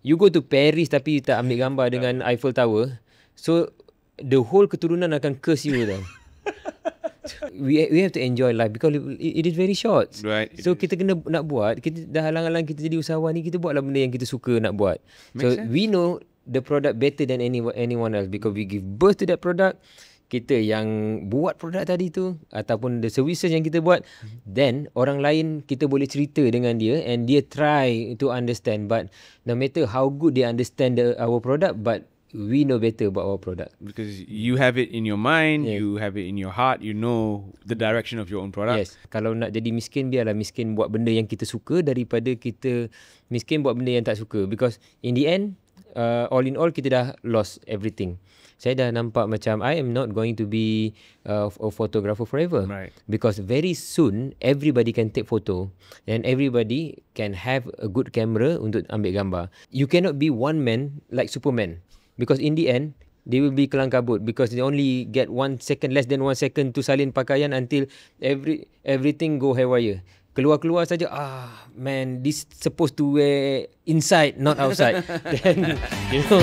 You go to Paris tapi tak ambil gambar dengan Eiffel Tower, so the whole keturunan akan curse you tau. We have to enjoy life because it is very short. Right. So kita kena nak buat, kita dah halang-halang kita jadi usahawan ni, kita buatlah benda yang kita suka nak buat. Makes So sense. we know the product better than anyone else because we give birth to that product. Kita yang buat produk tadi tu ataupun the services yang kita buat, then orang lain kita boleh cerita dengan dia and dia try to understand, but no matter how good they understand our product, but we know better about our product. Because you have it in your mind, Yes. you have it in your heart, you know the direction of your own product. Yes. Kalau nak jadi miskin, biarlah miskin buat benda yang kita suka daripada kita miskin buat benda yang tak suka. Because in the end, all in all, kita dah lost everything. Saya dah nampak macam I am not going to be a photographer forever. Right. Because very soon, everybody can take photo and everybody can have a good camera untuk ambil gambar. You cannot be one man like Superman. Because in the end, they will be kelang kabut because they only get 1 second, less than 1 second to salin pakaian until everything go haywire. Keluar-keluar saja, man, this supposed to wear inside, not outside. Then, you know.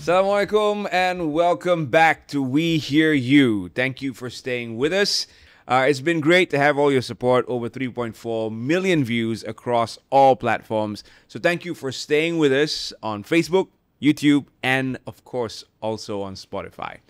Assalamualaikum and welcome back to We Hear You. Thank you for staying with us. It's been great to have all your support, over 3.4 million views across all platforms. So thank you for staying with us on Facebook, YouTube, and of course also on Spotify.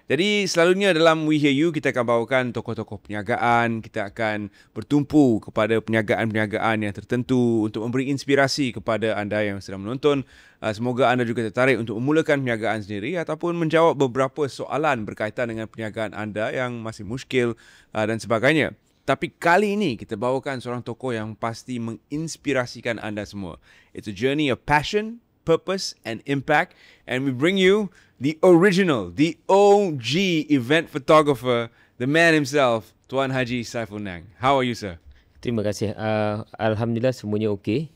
Jadi selalunya dalam We Hear You kita akan bawakan tokoh-tokoh perniagaan, kita akan bertumpu kepada perniagaan-perniagaan yang tertentu untuk memberi inspirasi kepada anda yang sedang menonton. Semoga anda juga tertarik untuk memulakan perniagaan sendiri ataupun menjawab beberapa soalan berkaitan dengan perniagaan anda yang masih muskil dan sebagainya. Tapi kali ini kita bawakan seorang tokoh yang pasti menginspirasikan anda semua. It's a journey of passion, purpose and impact, and we bring you the original, the OG event photographer, the man himself, Tuan Haji Saiful Nang. How are you, sir? Terima kasih. Alhamdulillah semuanya okey.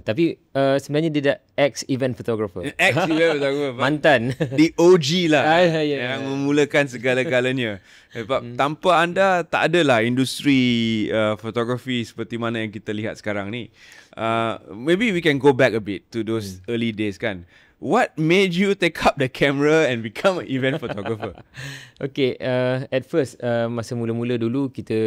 Tapi sebenarnya dia dah ex-event photographer. Ex-event photographer. Mantan. The OG lah. Ya. Yang memulakan segala-galanya. Sebab tanpa anda, tak adalah industri fotografi seperti mana yang kita lihat sekarang ni. Maybe we can go back a bit to those early days kan. What made you take up the camera and become an event photographer? Okay, at first masa mula-mula dulu kita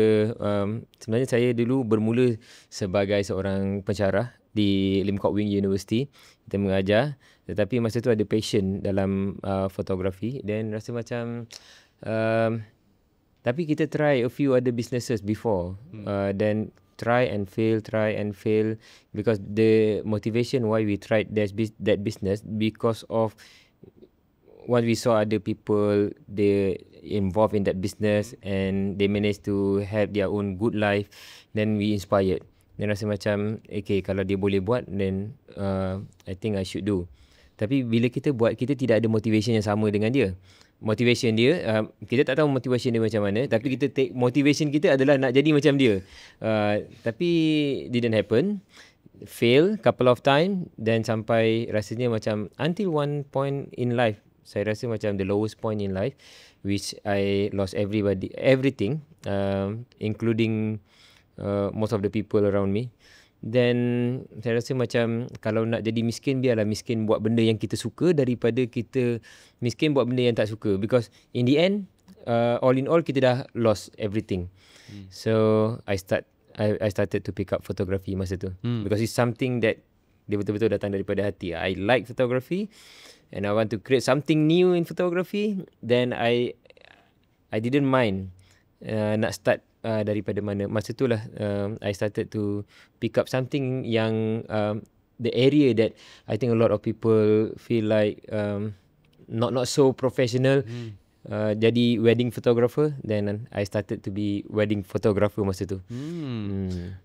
sebenarnya saya dulu bermula sebagai seorang pensyarah di Lim Kok Wing University. Kita mengajar, tetapi masa tu ada passion dalam fotografi dan rasa macam tapi kita try a few other businesses before. Then try and fail because the motivation why we tried that business because of what we saw other people they involved in that business and they managed to have their own good life, then we inspired. Then rasa macam okay, kalau dia boleh buat then I think I should do. Tapi bila kita buat, kita tidak ada motivation yang sama dengan dia. Motivation dia, kita tak tahu motivation dia macam mana, tapi kita take motivation kita adalah nak jadi macam dia. Tapi didn't happen. Fail couple of time, then sampai rasanya macam until one point in life, saya rasa macam the lowest point in life, which I lost everything, including most of the people around me. Then saya rasa macam kalau nak jadi miskin, biarlah miskin buat benda yang kita suka daripada kita miskin buat benda yang tak suka. Because in the end, all in all, kita dah lost everything. So I started to pick up photography masa tu. Because it's something that dia betul-betul datang daripada hati. I like photography and I want to create something new in photography. Then I didn't mind nak start daripada mana. Masa tu lah I started to pick up something yang the area that I think a lot of people feel like not so professional. Jadi wedding photographer. Then I started to be wedding photographer masa tu.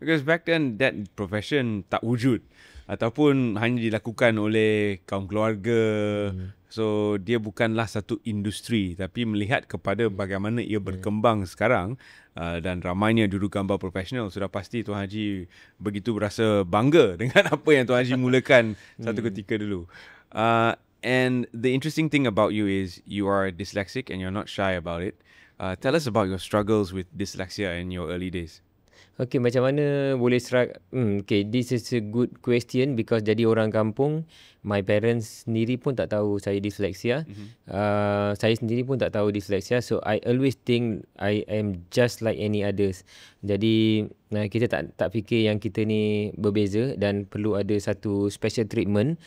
Because back then that profession tak wujud ataupun hanya dilakukan oleh kaum keluarga. So dia bukanlah satu industri, tapi melihat kepada bagaimana ia berkembang sekarang dan ramainya juru gambar profesional, sudah pasti Tuan Haji begitu berasa bangga dengan apa yang Tuan Haji mulakan satu ketika dulu. And the interesting thing about you is you are dyslexic and you're not shy about it. Tell us about your struggles with dyslexia in your early days. Okay, macam mana boleh okay, this is a good question because jadi orang kampung, my parents sendiri pun tak tahu saya dyslexia. Saya sendiri pun tak tahu dyslexia. So, I always think I am just like any others. Jadi, kita tak fikir yang kita ni berbeza dan perlu ada satu special treatment.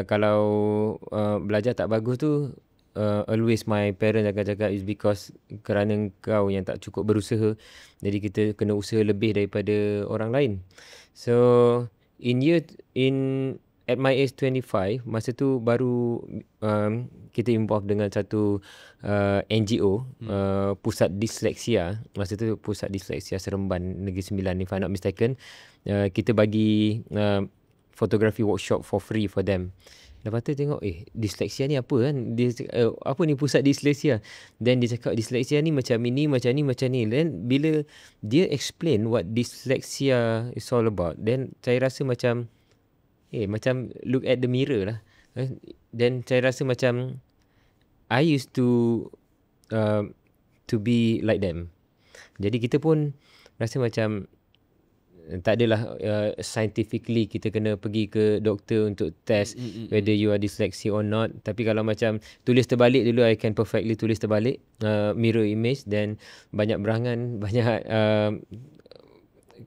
Kalau belajar tak bagus tu, always my parents akan cakap is because kerana kau yang tak cukup berusaha, jadi kita kena usaha lebih daripada orang lain. So at my age 25, masa tu baru kita involve dengan satu NGO, Pusat Disleksia. Masa tu Pusat Disleksia Seremban Negeri Sembilan, if I'm not mistaken. Kita bagi photography workshop for free for them. Lepas tu tengok, dyslexia ni apa kan? Dia cakap, apa ni pusat dyslexia? Then dia cakap, dyslexia ni macam ni, macam ni, macam ni. Then bila dia explain what dyslexia is all about, then saya rasa macam, macam look at the mirror lah. Then saya rasa macam, I used to be like them. Jadi kita pun rasa macam, tak adalah scientifically kita kena pergi ke doktor untuk test whether you are dyslexic or not. Tapi kalau macam tulis terbalik dulu, I can perfectly tulis terbalik, mirror image. Then banyak berangan, banyak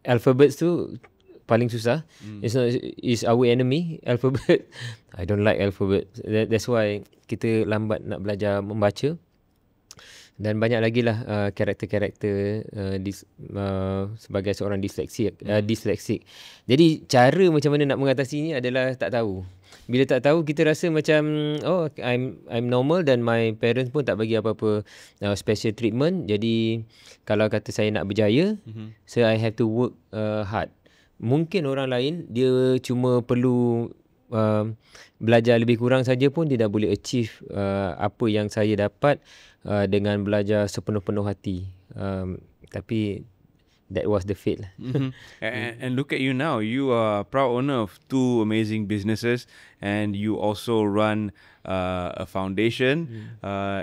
alphabets tu paling susah. It's our enemy, alphabet. I don't like alphabet. That's why kita lambat nak belajar membaca. Dan banyak lagi lah karakter-karakter sebagai seorang dyslexic. Jadi cara macam mana nak mengatasi ni adalah tak tahu. Bila tak tahu, kita rasa macam I'm normal dan my parents pun tak bagi apa-apa special treatment. Jadi kalau kata saya nak berjaya, so I have to work hard. Mungkin orang lain dia cuma perlu belajar lebih kurang saja pun dia dah boleh achieve apa yang saya dapat dengan belajar sepenuh-penuh hati. Tapi that was the fate lah. And look at you now. You are proud owner of 2 amazing businesses, and you also run a foundation.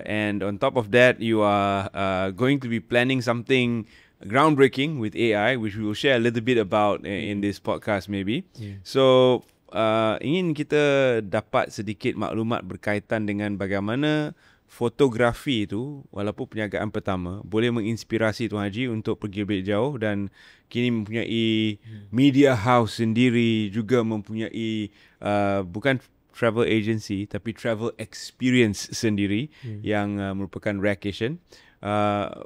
And on top of that, you are going to be planning something groundbreaking with AI, which we will share a little bit about in this podcast maybe. So ingin kita dapat sedikit maklumat berkaitan dengan bagaimana fotografi itu, walaupun perniagaan pertama, boleh menginspirasi Tuan Haji untuk pergi lebih jauh dan kini mempunyai media house sendiri, juga mempunyai bukan travel agency tapi travel experience sendiri yang merupakan Raycation.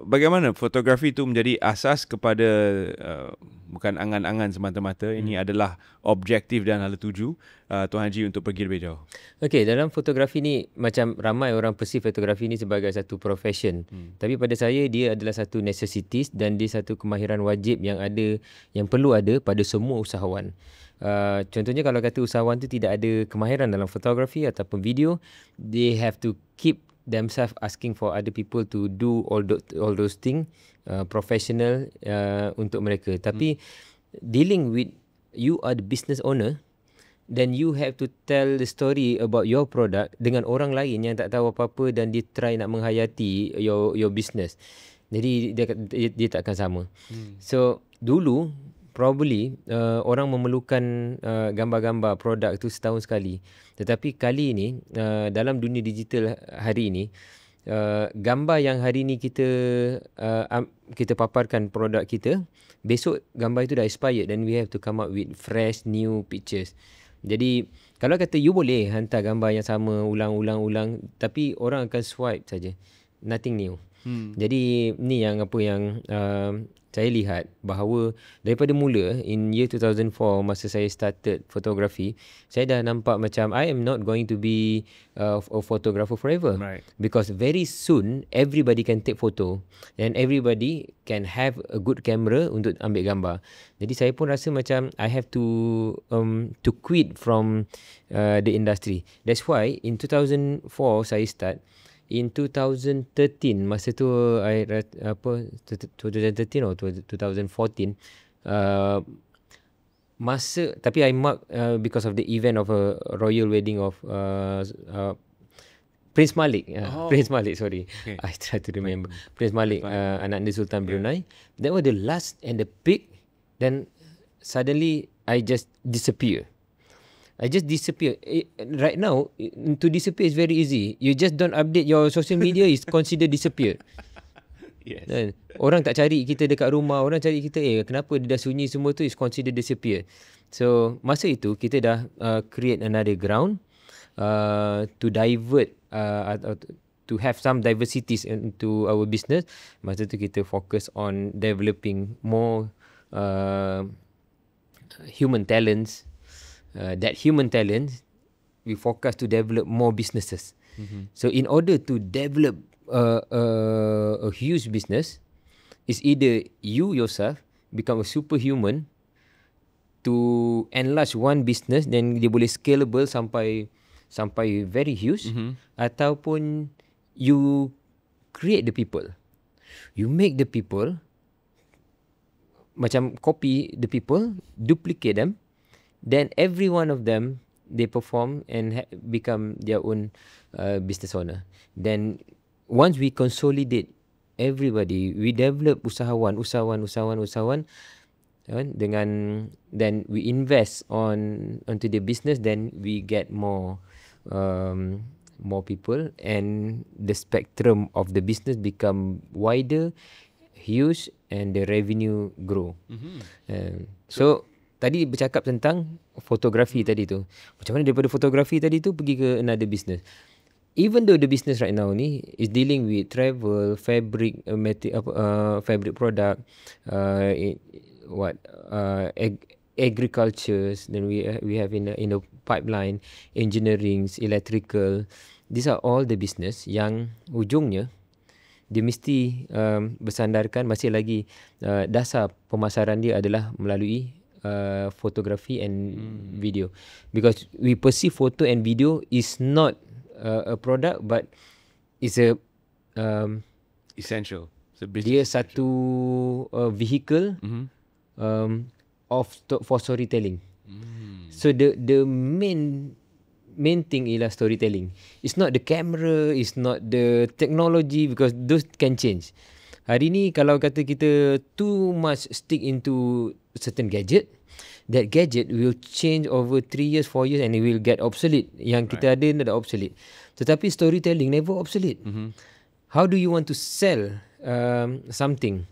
Bagaimana fotografi itu menjadi asas kepada bukan angan-angan semata-mata. Ini adalah objektif dan hala tuju Tuan Haji untuk pergi lebih jauh. Okay, dalam fotografi ni macam ramai orang perceive fotografi ni sebagai satu profession. Tapi pada saya dia adalah satu necessities dan dia satu kemahiran wajib yang perlu ada pada semua usahawan. Contohnya kalau kata usahawan tu tidak ada kemahiran dalam fotografi ataupun video, they have to keep themselves asking for other people to do all those things professional untuk mereka. Tapi dealing with, you are the business owner, then you have to tell the story about your product dengan orang lain yang tak tahu apa-apa dan dia try nak menghayati your business. Jadi dia tak akan sama. So dulu probably orang memerlukan gambar-gambar produk tu setahun sekali. Tetapi kali ini dalam dunia digital hari ini, gambar yang hari ini kita paparkan produk kita, besok gambar itu dah expired dan we have to come up with fresh new pictures. Jadi kalau kata you boleh hantar gambar yang sama ulang-ulang, tapi orang akan swipe saja, nothing new. Jadi ni yang saya lihat bahawa daripada mula in year 2004 masa saya started fotografi, saya dah nampak macam I am not going to be a photographer forever. Right. Because very soon everybody can take photo and everybody can have a good camera untuk ambil gambar. Jadi saya pun rasa macam I have to quit from the industry. That's why in 2004 saya start. In 2013, masa tu 2013 or 2014, tapi I mark because of the event of a royal wedding of Prince Malik. Oh. Prince Malik, sorry. Okay. I try to remember. Prince Malik, anak dia Sultan Brunei. That was the last and the peak. Then suddenly I just disappear. Right now, to disappear is very easy. You just don't update your social media, is considered disappear. Yes. Dan orang tak cari kita dekat rumah, orang cari kita, kenapa dia dah sunyi semua tu, is considered disappear. So masa itu kita dah create another ground to divert atau to have some diversities into our business. Masa tu kita focus on developing more human talents. That human talents, we focus to develop more businesses. So in order to develop a huge business, is either you yourself become a superhuman to enlarge one business, then dia boleh scalable sampai very huge, ataupun you create the people, you make the people, macam copy the people, duplicate them, then every one of them they perform and become their own business owner. Then once we consolidate everybody, we develop usahawan dengan, then we invest onto the business, then we get more people, and the spectrum of the business become wider, huge, and the revenue grow. So tadi bercakap tentang fotografi tadi tu. Macam mana daripada fotografi tadi tu pergi ke another business. Even though the business right now ni is dealing with travel, fabric, fabric product, agricultures, then we have in the pipeline, engineering, electrical. These are all the business yang ujungnya dia mesti bersandarkan, masih lagi dasar pemasaran dia adalah melalui photography and video, because we perceive photo and video is not a product, but it's a essential. So dia satu vehicle for storytelling. So the main thing ialah storytelling. It's not the camera, it's not the technology, because those can change. Hari ni kalau kata kita too much stick into certain gadget, that gadget will change over 3 years, 4 years, and it will get obsolete. Yang kita ada dah obsolete. Tetapi storytelling never obsolete. How do you want to sell something?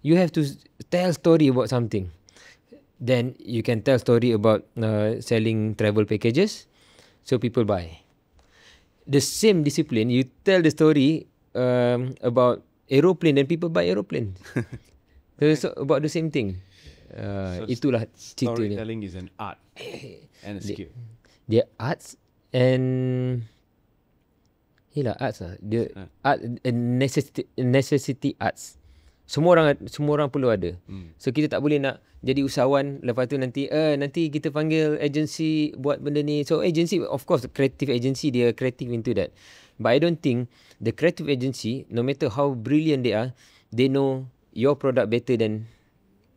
You have to tell story about something. Then you can tell story about selling travel packages, so people buy. The same discipline, you tell the story about aeroplane, then people buy aeroplane. So it's about the same thing. Itulah ceritanya. Storytelling is an art and a skill. Dia arts and arts lah. Dia art, necessity arts. Semua orang perlu ada. So kita tak boleh nak jadi usahawan lepas tu nanti kita panggil agency buat benda ni. So agency, of course, creative agency, dia creative into that. But I don't think the creative agency, no matter how brilliant they are, they know your product better than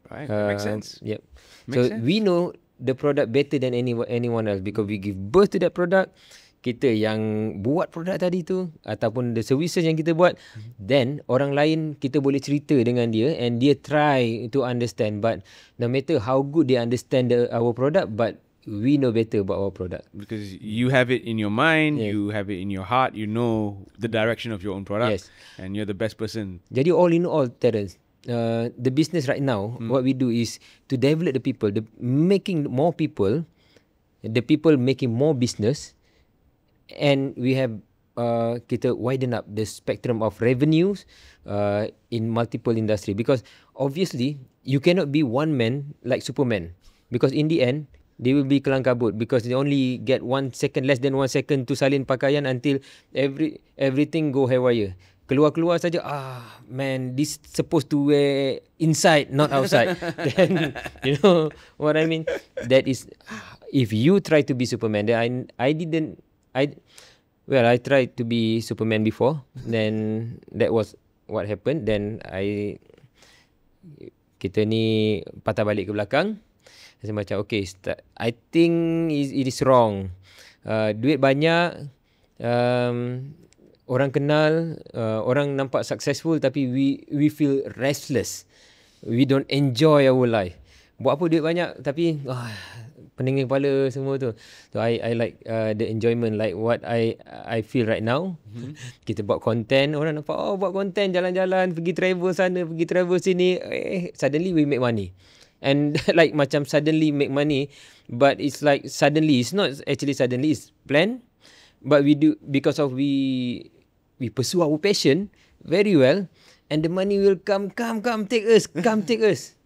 makes sense. Yep. Makes So sense. we know the product better than anyone else, because we give birth to that product. Kita yang buat produk tadi tu, ataupun the services yang kita buat, then orang lain kita boleh cerita dengan dia, and dia try to understand. But no matter how good they understand our product, but we know better about our product. Because you have it in your mind, Yes. you have it in your heart, you know the direction of your own product, Yes. and you're the best person. Jadi all in all, Terence, the business right now, what we do is to develop the people, making more people, the people making more business, and we have kita widen up the spectrum of revenues in multiple industry, because obviously you cannot be one man like Superman, because in the end they will be kelang kabut, because they only get 1 second, less than 1 second to salin pakaian until everything go haywire. Keluar saja, man, this supposed to wear inside, not outside. Then you know what I mean. That is, if you try to be Superman, then I tried to be Superman before. Then that was what happened. Then kita ni patah balik ke belakang. Saya macam okay, I think it is wrong. Duit banyak, orang kenal, orang nampak successful tapi we feel restless. We don't enjoy our life. Buat apa duit banyak tapi pening kepala semua tu. So I like the enjoyment like what I feel right now. Kita buat content, orang nampak buat content, jalan-jalan, pergi travel sana, pergi travel sini, suddenly we make money. And like macam suddenly make money, but it's like suddenly, it's not actually suddenly, it's planned, but we do because of we pursue our passion very well, and the money will come take us, take us.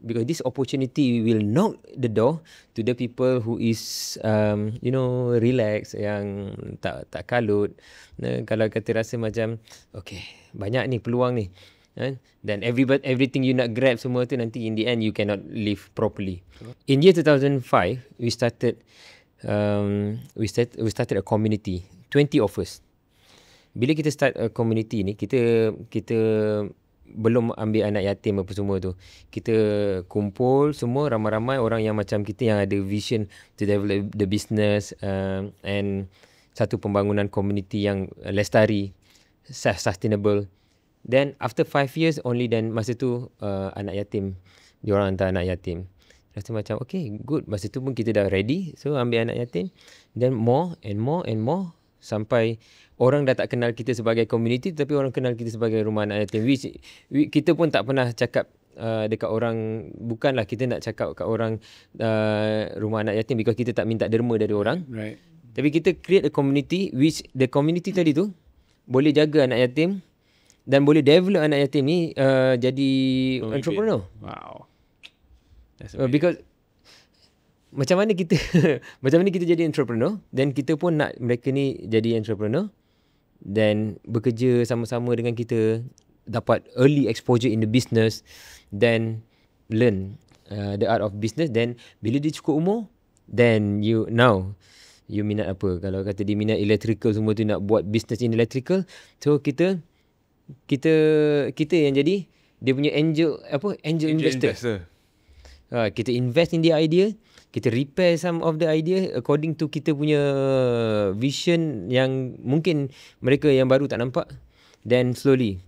Because this opportunity will knock the door to the people who is relax, yang tak kalut. Kalau kata rasa macam okay, banyak ni peluang ni, then everything you nak grab semua tu, nanti in the end you cannot live properly. In year 2005 we started a community, 20 of us. Bila kita start a community ni, kita belum ambil anak yatim apa semua tu. Kita kumpul semua ramai-ramai orang yang macam kita, yang ada vision to develop the business, and satu pembangunan community yang lestari, sustainable. Then after 5 years only, then masa tu anak yatim, diorang hantar anak yatim. Rasa macam okay, good. Masa tu pun kita dah ready, so ambil anak yatim. Then more and more sampai orang dah tak kenal kita sebagai community, tapi orang kenal kita sebagai rumah anak yatim. Kita pun tak pernah cakap dekat orang, bukanlah kita nak cakap kat orang rumah anak yatim because kita tak minta derma dari orang. Right. Tapi kita create a community which the community tadi tu boleh jaga anak yatim dan boleh develop anak yatim ni jadi entrepreneur. Wow. Because macam mana kita jadi entrepreneur, then kita pun nak mereka ni jadi entrepreneur, then bekerja sama-sama dengan kita, dapat early exposure in the business, then learn the art of business. Then bila dia cukup umur, then you minat apa. Kalau kata dia minat electrical semua tu, nak buat business in electrical, so kita yang jadi dia punya angel investor. Kita invest in the idea, kita repair some of the idea according to kita punya vision yang mungkin mereka yang baru tak nampak. Then slowly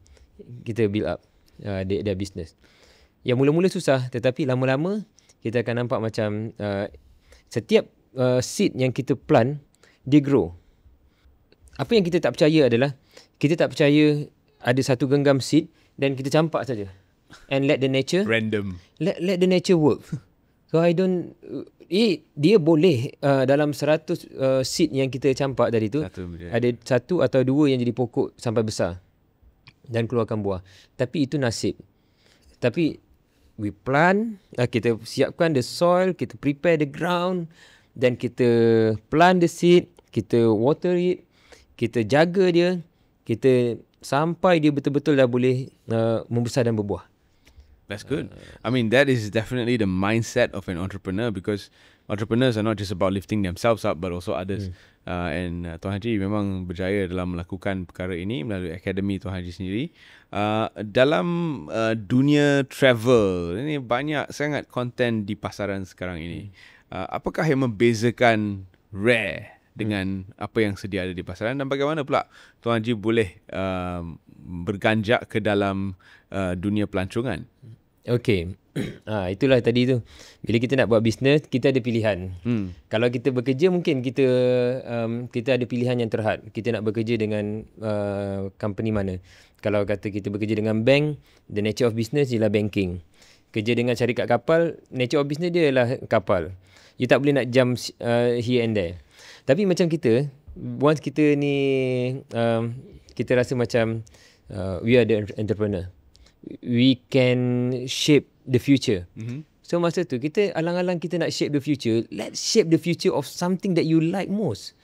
kita build up their business. Yang mula-mula susah, tetapi lama-lama kita akan nampak macam setiap seed yang kita plant, dia grow. Apa yang kita tak percaya adalah, kita tak percaya ada satu genggam seed dan kita campak saja. And let the nature random. Let the nature work. So I don't dia boleh dalam 100 seed yang kita campak tadi tu, ada 1 atau 2 yang jadi pokok sampai besar dan keluarkan buah. Tapi itu nasib. Tapi we plant, kita siapkan the soil, kita prepare the ground, dan kita plant the seed, kita water it, kita jaga dia, kita sampai dia betul-betul dah boleh membesar dan berbuah. That's good. I mean, that is definitely the mindset of an entrepreneur, because entrepreneurs are not just about lifting themselves up but also others. And Tuan Haji memang berjaya dalam melakukan perkara ini melalui akademi Tuan Haji sendiri. Dalam dunia travel, ini banyak sangat konten di pasaran sekarang ini. Apakah yang membezakan Rare dengan apa yang sedia ada di pasaran, dan bagaimana pula Tuan Haji boleh berganjak ke dalam dunia pelancongan? Okay. Itulah tadi tu. Bila kita nak buat bisnes, kita ada pilihan. Kalau kita bekerja, mungkin kita ada pilihan yang terhad. Kita nak bekerja dengan company mana. Kalau kata kita bekerja dengan bank, the nature of business ialah banking. Kerja dengan syarikat kapal, nature of business dia ialah kapal. You tak boleh nak jump here and there. Tapi macam kita, once kita ni kita rasa macam we are the entrepreneur, we can shape the future. So masa tu kita alang-alang kita nak shape the future, let's shape the future of something that you like most.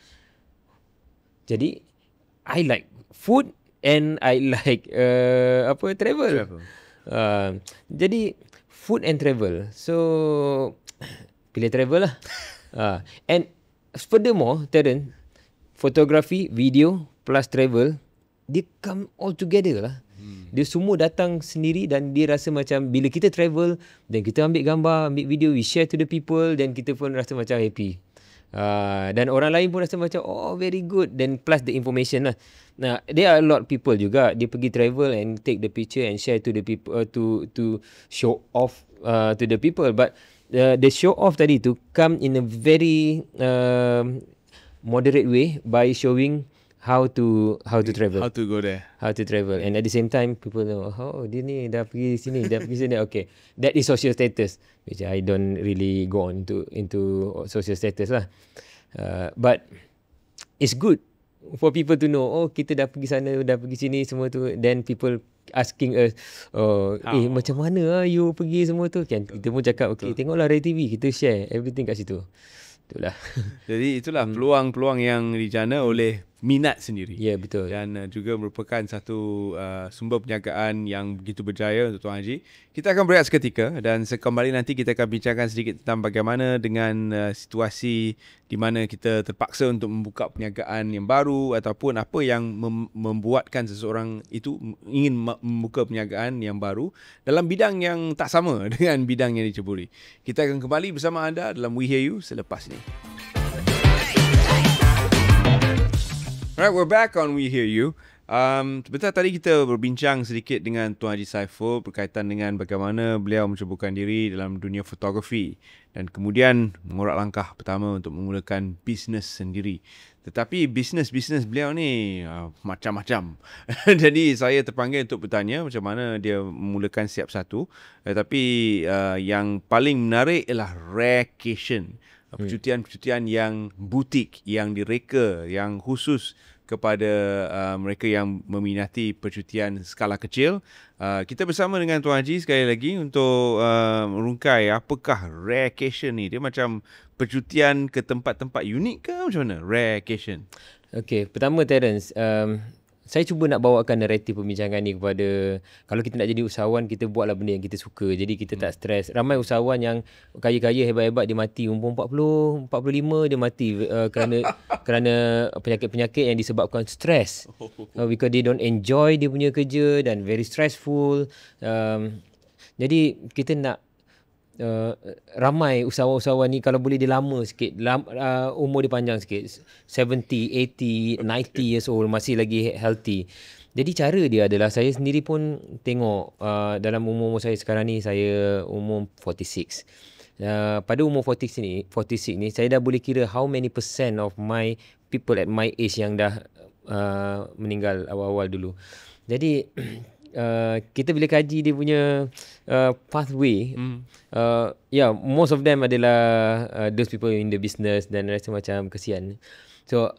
Jadi I like food and I like travel. Jadi food and travel. So pilih travel lah. And furthermore, Terence, photography, video plus travel, dia come all together lah. Dia semua datang sendiri, dan dia rasa macam bila kita travel dan kita ambil gambar, ambil video, we share to the people, dan kita pun rasa macam happy. Dan orang lain pun rasa macam very good. Then plus the information lah. Nah, there are a lot of people juga, dia pergi travel and take the picture and share to the people, to show off to the people. But the show off tadi tu come in a very moderate way by showing how to travel. How to go there. How to travel. And at the same time, people know, dia ni dah pergi sini, dah pergi sini. Okay. That is social status, which I don't really go on into social status lah. But it's good for people to know, kita dah pergi sana, dah pergi sini, semua tu. Then people asking us, macam mana you pergi semua tu. Kan? Kita pun cakap, okay, tengoklah Rai TV, kita share everything kat situ. Itulah. Jadi itulah peluang-peluang yang dijana oleh minat sendiri. Ya, betul. Dan juga merupakan satu sumber perniagaan yang begitu berjaya untuk Tuan Haji. Kita akan berehat seketika dan sekembali nanti kita akan bincangkan sedikit tentang bagaimana dengan situasi di mana kita terpaksa untuk membuka perniagaan yang baru ataupun apa yang membuatkan seseorang itu ingin membuka perniagaan yang baru dalam bidang yang tak sama dengan bidang yang diceburi. Kita akan kembali bersama anda dalam We Hear You selepas ini. Alright, we're back on We Hear You. Sebentar tadi kita berbincang sedikit dengan Tuan Haji Saiful berkaitan dengan bagaimana beliau menceburkan diri dalam dunia fotografi dan kemudian mengorak langkah pertama untuk memulakan bisnes sendiri. Tetapi bisnes beliau ni macam-macam. Jadi saya terpanggil untuk bertanya macam mana dia memulakan setiap satu. Tetapi yang paling menarik ialah Raycation. Percutian-percutian yang butik, yang direka, yang khusus kepada mereka yang meminati percutian skala kecil. Kita bersama dengan Tuan Haji sekali lagi untuk merungkai apakah Raycation ni. Dia macam percutian ke tempat-tempat unik ke macam mana Raycation? Okay, pertama Terence, saya cuba nak bawakan naratif perbincangan ni kepada, kalau kita nak jadi usahawan, kita buatlah benda yang kita suka. Jadi kita tak stres. Ramai usahawan yang kaya-kaya, hebat-hebat, dia mati umur 40, 45 dia mati kerana penyakit-penyakit yang disebabkan stres. Because they don't enjoy dia punya kerja dan very stressful. Jadi kita nak ramai usahawan-usahawan ni kalau boleh dia lama sikit, umur dia panjang sikit, 70, 80, 90 years old, masih lagi healthy. Jadi cara dia adalah, saya sendiri pun tengok dalam umur saya sekarang ni, saya umur 46. Pada umur 46 ni saya dah boleh kira how many percent of my people at my age yang dah meninggal awal-awal dulu. Jadi kita bila kaji dia punya pathway, most of them adalah those people in the business dan rasa macam kesian. So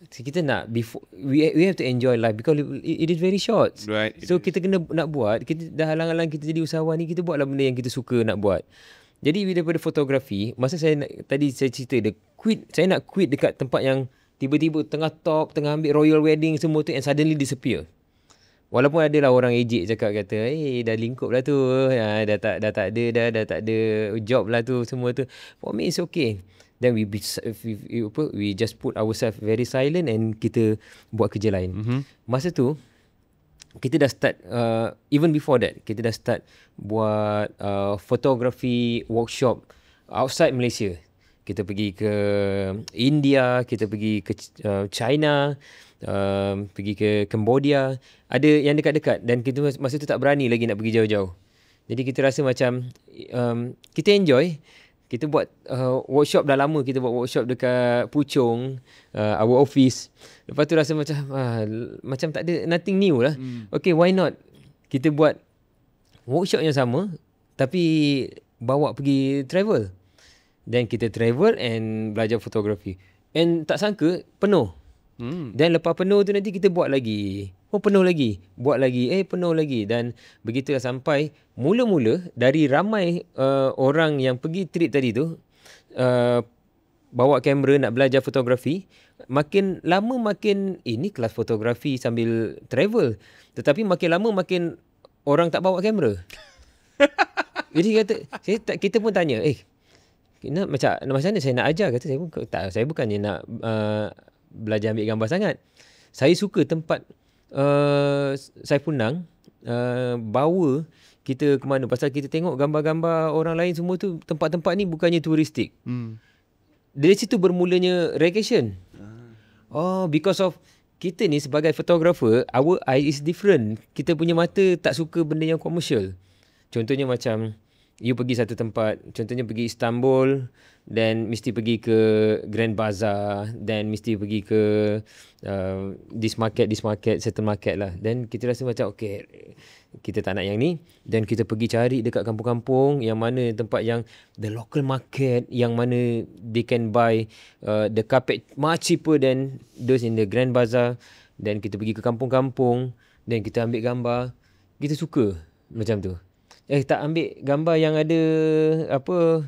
kita nak, before we have to enjoy life because it is very short. Right. So kita kena nak buat, kita dah halang-halang kita jadi usahawan ni, kita buatlah benda yang kita suka nak buat. Jadi daripada fotografi, masa tadi saya cerita saya nak quit dekat tempat yang tiba-tiba tengah talk, tengah ambil royal wedding semua tu and suddenly disappear. Walaupun adalah orang ejek cakap kata, dah lingkup lah tu, dah tak ada job lah tu, semua tu. For me it's okay. Then we just put ourselves very silent and kita buat kerja lain. Masa tu kita dah start, even before that, kita dah start buat photography workshop outside Malaysia. Kita pergi ke India, kita pergi ke China, pergi ke Cambodia, ada yang dekat-dekat, dan kita masa tu tak berani lagi nak pergi jauh-jauh. Jadi kita rasa macam kita enjoy. Kita buat workshop, dah lama kita buat workshop dekat Puchong, our office. Lepas tu rasa macam tak ada, nothing new lah. Okay, why not kita buat workshop yang sama tapi bawa pergi travel. Dan kita travel and belajar fotografi. And tak sangka penuh. Dan lepas penuh tu nanti kita buat lagi. Penuh lagi. Buat lagi. Penuh lagi. Dan begitulah sampai mula-mula dari ramai orang yang pergi trip tadi tu, bawa kamera nak belajar fotografi, makin lama makin ini kelas fotografi sambil travel. Tetapi makin lama makin orang tak bawa kamera. Jadi kita pun tanya, macam mana saya nak ajar? Kata saya bukannya nak belajar ambil gambar sangat. Saya suka tempat saya punang bawa kita ke mana. Pasal kita tengok gambar-gambar orang lain semua tu, tempat-tempat ni bukannya turistik. dari situ bermulanya vacation. Oh, because of kita ni sebagai photographer, our eye is different. Kita punya mata tak suka benda yang commercial. Contohnya macam you pergi satu tempat, contohnya pergi Istanbul, then mesti pergi ke Grand Bazaar, then mesti pergi ke this market, certain market lah. Then kita rasa macam okay, kita tak nak yang ni, then kita pergi cari dekat kampung-kampung yang mana tempat yang the local market, yang mana they can buy the carpet much cheaper than those in the Grand Bazaar. Then kita pergi ke kampung-kampung, then kita ambil gambar. Kita suka macam tu. Tak ambil gambar yang ada apa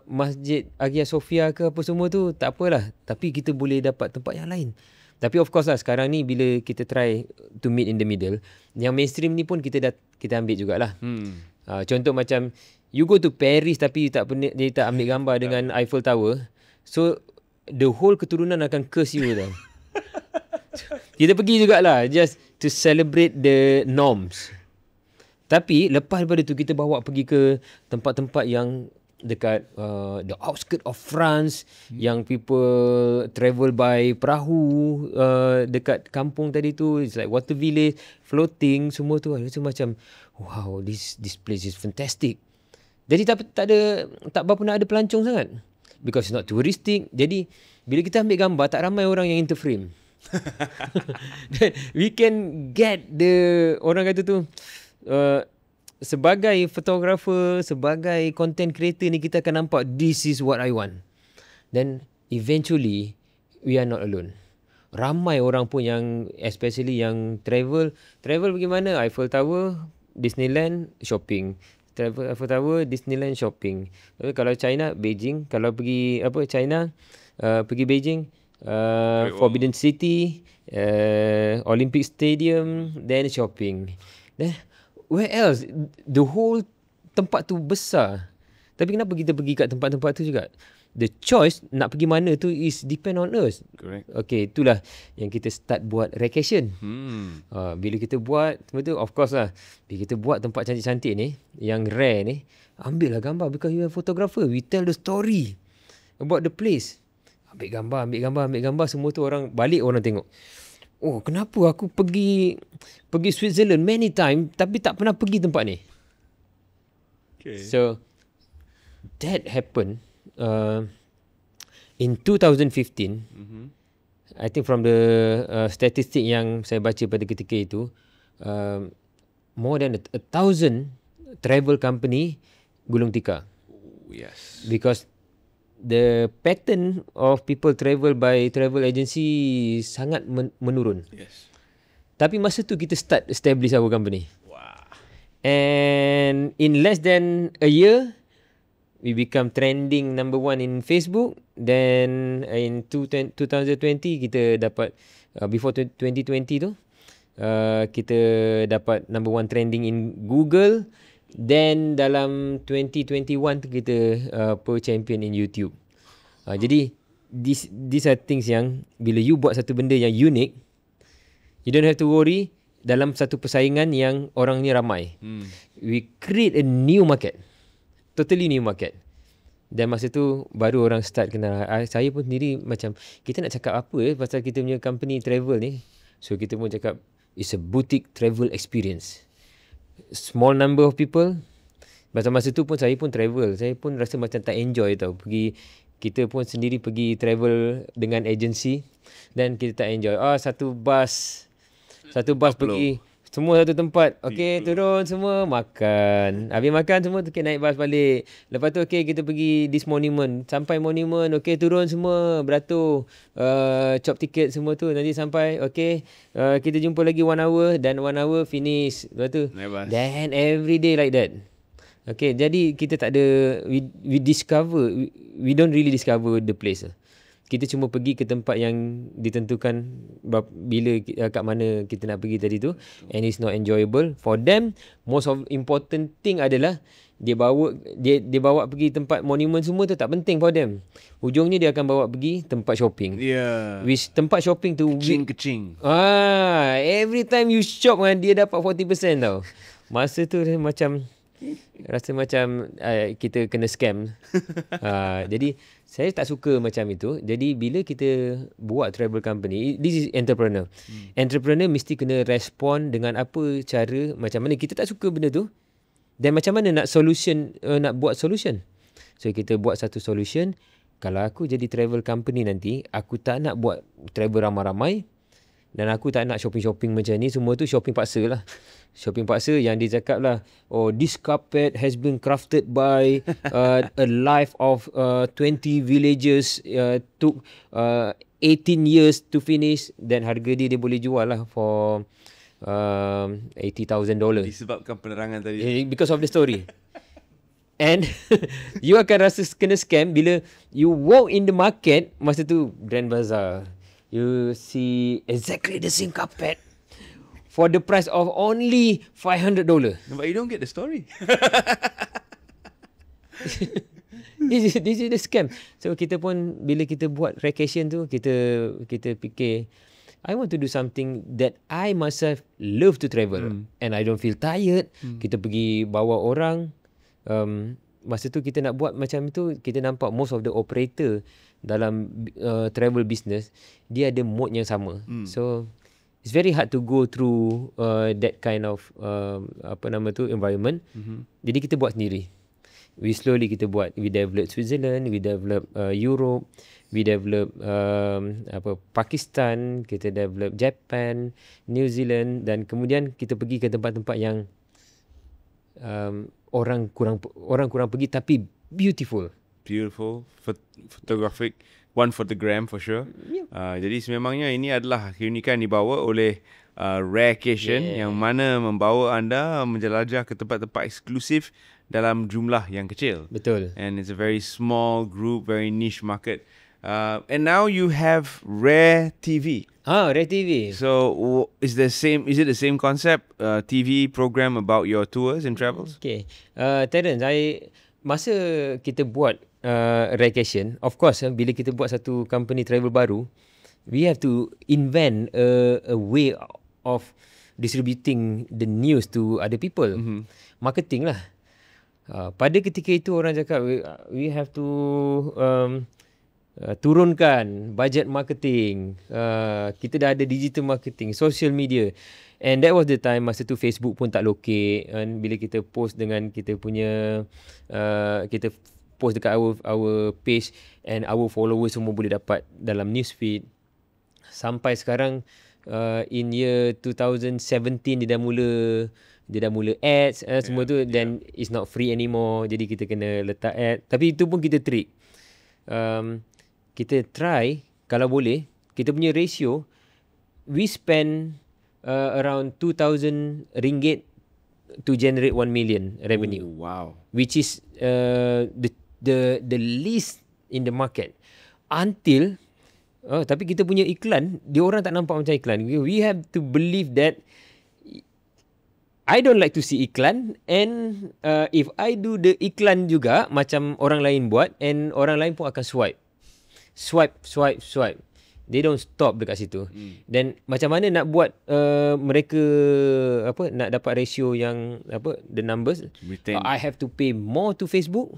Masjid Hagia Sophia ke apa semua tu, tak apalah, tapi kita boleh dapat tempat yang lain. Tapi of course lah sekarang ni bila kita try to meet in the middle, yang mainstream ni pun kita ambil jugalah. Contoh macam you go to Paris tapi dia tak ambil gambar dengan Eiffel Tower, so the whole keturunan akan curse you tau. Kita pergi jugalah just to celebrate the norms. Tapi lepas daripada tu kita bawa pergi ke tempat-tempat yang dekat the outskirt of France, yang people travel by perahu dekat kampung tadi tu. It's like water village, floating, semua tu. Rasa macam wow, this place is fantastic. Jadi tak berapa nak ada pelancong sangat, because it's not touristic. Jadi bila kita ambil gambar, tak ramai orang yang interframe. We can get the, orang kata tu, sebagai photographer, sebagai content creator ni, kita akan nampak this is what I want. Then eventually we are not alone. Ramai orang pun yang, especially yang travel pergi mana? Eiffel Tower, Disneyland, shopping. Travel Eiffel Tower, Disneyland, shopping. Kalau China, Beijing. Kalau pergi China, pergi Beijing, Forbidden City, Olympic Stadium, then shopping. Then where else? The whole tempat tu besar. Tapi kenapa kita pergi kat tempat-tempat tu juga? The choice nak pergi mana tu is depend on us. Correct. Okay, itulah yang kita start buat vacation. Bila kita buat, betul, of course lah. Bila kita buat tempat cantik-cantik ni, yang rare ni, ambil lah gambar, because you are a photographer. We tell the story about the place. Ambil gambar, semua tu orang balik, orang tengok. Oh, kenapa aku pergi Switzerland many time tapi tak pernah pergi tempat ni. Okay. So that happened in 2015. I think from the statistic yang saya baca pada ketika itu, more than 1,000 travel company gulung tikar. Yes. Because the pattern of people travel by travel agency sangat menurun. Yes. Tapi masa tu kita start establish our company. Wow. And in less than a year, we become trending number 1 in Facebook. Then in 2020 kita dapat, before 2020 tu, kita dapat number 1 trending in Google. Then dalam 2021 tu kita champion in YouTube. Jadi these are things yang bila you buat satu benda yang unik, you don't have to worry dalam satu persaingan yang orang ni ramai. We create a new market. Totally new market. Dan masa tu baru orang start kenal. Saya pun sendiri macam, kita nak cakap apa pasal kita punya company travel ni. So kita pun cakap it's a boutique travel experience. Small number of people. Masa tu pun saya pun travel. Saya pun rasa macam tak enjoy tau. Kita pun sendiri pergi travel dengan agency, dan kita tak enjoy. Satu bus pergi semua satu tempat. Okay, turun semua, makan. Habis makan semua, okay, naik bas balik. Lepas tu okay, kita pergi this monument. Sampai monument, okay, turun semua, beratur, chop tiket semua tu. Nanti sampai, okay, kita jumpa lagi 1 hour, dan 1 hour finish. Lepas tu, then every day like that. Okay, jadi kita tak ada, we don't really discover the place. Kita cuma pergi ke tempat yang ditentukan bila, kat mana kita nak pergi tadi tu, and it's not enjoyable for them. Most of important thing adalah dia bawa pergi tempat monument semua tu tak penting for them. Hujungnya dia akan bawa pergi tempat shopping. Yeah. Which tempat shopping tu kecing. Every time you shop kan, dia dapat 40% tau. Masa tu macam Rasa macam kita kena scam. Jadi saya tak suka macam itu. Jadi bila kita buat travel company, this is entrepreneur. Entrepreneur mesti kena respond dengan apa cara, macam mana kita tak suka benda tu dan macam mana nak buat solution. So kita buat satu solution. Kalau aku jadi travel company nanti, aku tak nak buat travel ramai-ramai dan aku tak nak shopping-shopping macam ni. Semua tu shopping paksa lah. Shopping paksa yang dia cakap lah, oh, this carpet has been crafted by a life of 20 villagers, took 18 years to finish, dan harga dia boleh jual lah for $80,000. Disebabkan penerangan tadi. Because of the story. And you akan rasa kena scam bila you walk in the market, masa tu Grand Bazaar, you see exactly the same carpet for the price of only $500. But you don't get the story. This is the scam. So kita pun bila kita buat vacation tu, kita fikir, I want to do something that I myself love to travel and I don't feel tired. Kita pergi bawa orang. Masa tu kita nak buat macam tu, kita nampak most of the operator dalam travel business, dia ada mode yang sama. So it's very hard to go through that kind of environment. Jadi kita buat sendiri. Kita buat. We develop Switzerland, we develop Europe, we develop Pakistan, kita develop Japan, New Zealand, dan kemudian kita pergi ke tempat-tempat yang orang kurang pergi tapi beautiful. Photographic, one for the gram for sure. Jadi sememangnya ini adalah keunikan dibawa oleh Rarecation, yang mana membawa anda menjelajah ke tempat-tempat eksklusif dalam jumlah yang kecil. Betul. And it's a very small group, very niche market. And now you have Rare TV. Rare TV. So is it the same concept, TV program about your tours and travels? Okay. Terence, masa kita buat Rarecation, of course, bila kita buat satu company travel baru, we have to invent a way of distributing the news to other people. Marketing lah. Pada ketika itu orang cakap we have to turunkan budget marketing. Kita dah ada digital marketing, social media. And that was the time, masa tu Facebook pun tak lokek. And bila kita post dengan kita punya kita post dekat our page, and our followers semua boleh dapat dalam newsfeed. Sampai sekarang in year 2017 dia dah mula ads semua tu, then it's not free anymore. Jadi kita kena letak ad. Tapi itu pun kita trick. Kita try, kalau boleh, kita punya ratio, we spend around RM2,000 to generate 1 million revenue. Oh, wow. Which is the least in the market. Until tapi kita punya iklan, dia orang tak nampak macam iklan. We have to believe that I don't like to see iklan, and if I do the iklan juga macam orang lain buat, and orang lain pun akan swipe. They don't stop dekat situ. Dan macam mana nak buat mereka nak dapat ratio yang the numbers, I have to pay more to Facebook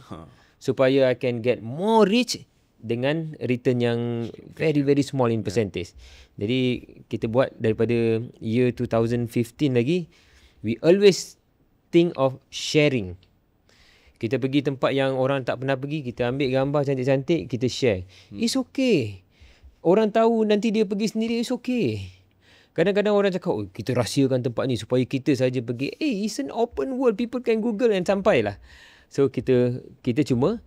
supaya I can get more reach dengan return yang very very small in percentage. Jadi kita buat daripada year 2015 lagi, we always think of sharing. Kita pergi tempat yang orang tak pernah pergi, kita ambil gambar cantik-cantik, kita share. It's okay. Orang tahu nanti dia pergi sendiri, it's okay. Kadang-kadang orang cakap, kita rahsiakan tempat ni supaya kita saja pergi. It's an open world, people can Google and sampailah. So kita cuma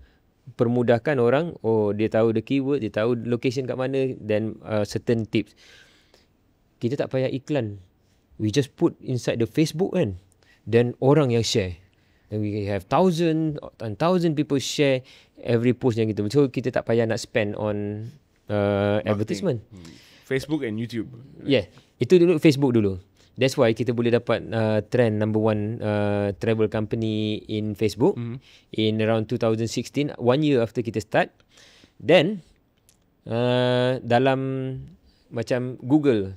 permudahkan orang, dia tahu the keyword, dia tahu location kat mana, dan certain tips. Kita tak payah iklan. We just put inside the Facebook kan, then orang yang share. Then we have 1,000 people share every post yang kita. So kita tak payah nak spend on advertisement. Facebook and YouTube. Yeah, itu dulu Facebook dulu. That's why kita boleh dapat trend number 1 travel company in Facebook in around 2016, 1 year after kita start. Then dalam macam Google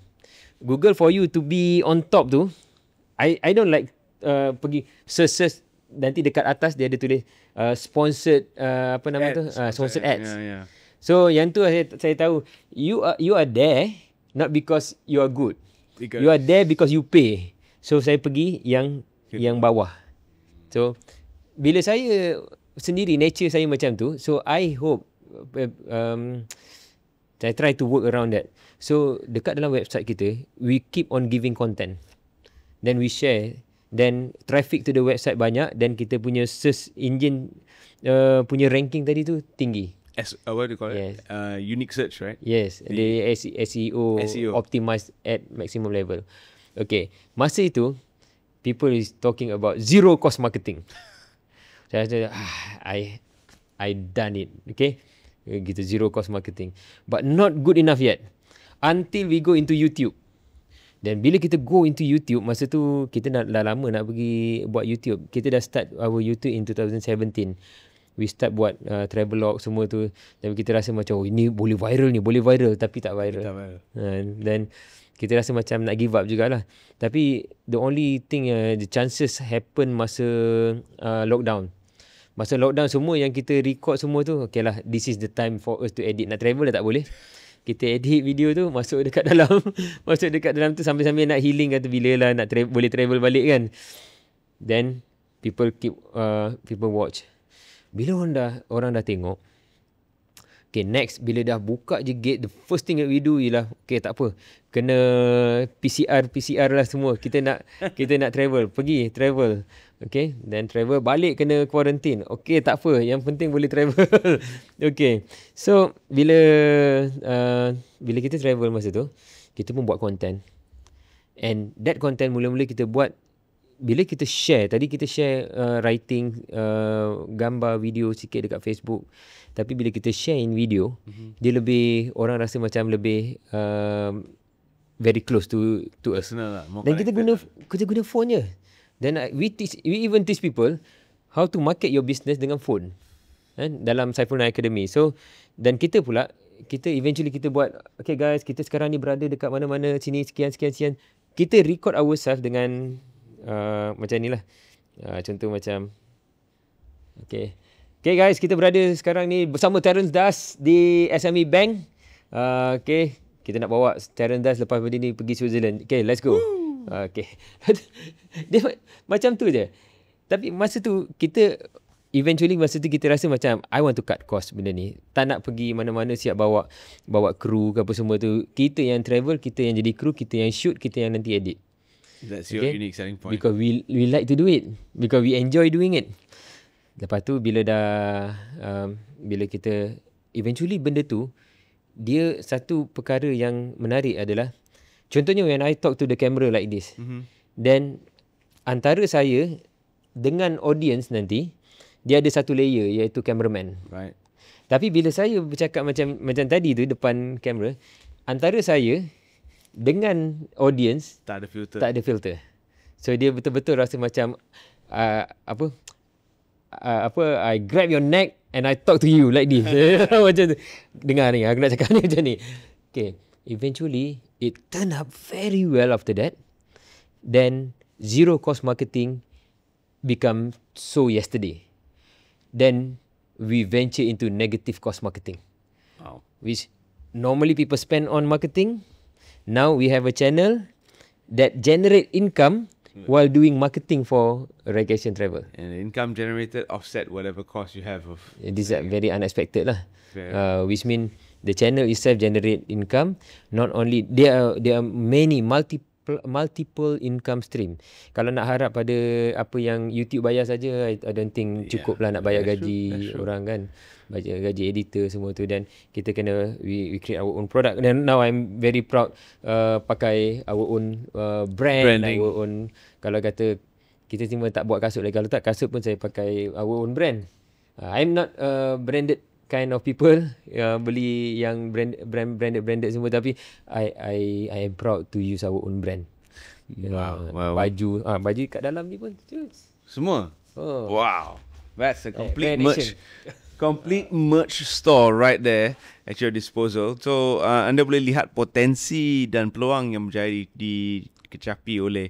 for you to be on top tu, I don't like pergi search nanti dekat atas dia ada tulis sponsored apa nama tu? Sponsored ads. Yeah. So yang tu saya tahu you are there not because you are good. You are there because you pay. So saya pergi yang bawah. So bila saya sendiri nature saya macam tu, so I hope I try to work around that. So dekat dalam website kita, we keep on giving content. Then we share. Then traffic to the website banyak. Then kita punya search engine punya ranking tadi tu tinggi. What do you call it? Unique search, right? Yes, the SEO optimized at maximum level. Okay, masa itu people is talking about zero cost marketing. Saya rasa I done it. Okay, gitu, zero cost marketing, but not good enough yet until we go into YouTube. Dan bila kita go into YouTube, masa tu kita dah lama nak pergi buat YouTube. Kita dah start our YouTube in 2017. We start buat travelog semua tu. Dan kita rasa macam ini boleh viral, tapi tak viral. Dan kita rasa macam nak give up jugalah. Tapi the only thing the chances happen masa lockdown. Masa lockdown semua yang kita record semua tu, okay lah, this is the time for us to edit. Nak travel dah tak boleh. Kita edit video tu masuk dekat dalam tu sambil-sambil nak healing kata bila lah nak boleh travel balik kan. Then people watch. Bila orang dah tengok, okay, next bila dah buka je gate, the first thing that we do ialah, okay, tak apa, kena PCR lah semua. Kita nak pergi travel. Okay, then travel balik kena quarantine. Okay, tak apa, yang penting boleh travel. Okay, so bila kita travel masa tu, kita pun buat content. And that content mula-mula kita buat bila kita share. Tadi kita share writing, gambar, video sikit dekat Facebook. Tapi bila kita share in video, dia lebih, orang rasa macam lebih very close to us. Dan kita guna phone je. Then we even teach people how to market your business dengan phone. Dalam Saiful Academy. So, dan kita eventually kita buat, okay guys, kita sekarang ni berada dekat mana-mana, sini, sekian. Kita record ourselves dengan macam ni lah. Contoh macam, okay guys, kita berada sekarang ni bersama Terence Das di SME Bank. Okay, kita nak bawa Terence Das lepas ni pergi Switzerland. Okay, let's go. Okay. Dia macam tu je. Tapi masa tu kita rasa macam I want to cut cost benda ni. Tak nak pergi mana-mana siap bawa kru ke apa semua tu. Kita yang travel, kita yang jadi kru, kita yang shoot, kita yang nanti edit. That's your unique selling point. Because we like to do it. Because we enjoy doing it. Lepas tu bila kita eventually benda tu, dia satu perkara yang menarik adalah, contohnya when I talk to the camera like this, then antara saya dengan audience nanti, dia ada satu layer iaitu cameraman. Right. Tapi bila saya bercakap macam tadi tu depan kamera, antara saya dengan audience tak ada filter. So dia betul-betul rasa macam I grab your neck and I talk to you like this. Macam tu. Dengar ni, aku nak cakap ni macam ni. Okay, eventually it turned up very well after that. Then zero cost marketing become so yesterday. Then we venture into negative cost marketing. Wow. Which normally people spend on marketing. Now we have a channel that generate income while doing marketing for vacation travel. And the income generated offset whatever cost you have of. This is very unexpected lah. Which mean the channel itself generate income. Not only there are many multiple income stream. Kalau nak harap pada apa yang YouTube bayar saja, I don't think cukup lah nak bayar gaji orang kan. Bayar gaji editor semua tu. Dan kita kena we create our own product. And now I'm very proud pakai our own branding. Our own, kalau kata kita cuma tak buat kasut lagi, kalau tak kasut pun saya pakai our own brand. I'm not branded kind of people, beli yang branded semua, tapi I am proud to use our own brand. Wow. Baju kat dalam ni pun semua. Wow, that's a complete merch store right there at your disposal. So anda boleh lihat potensi dan peluang yang menjadi dikecapi oleh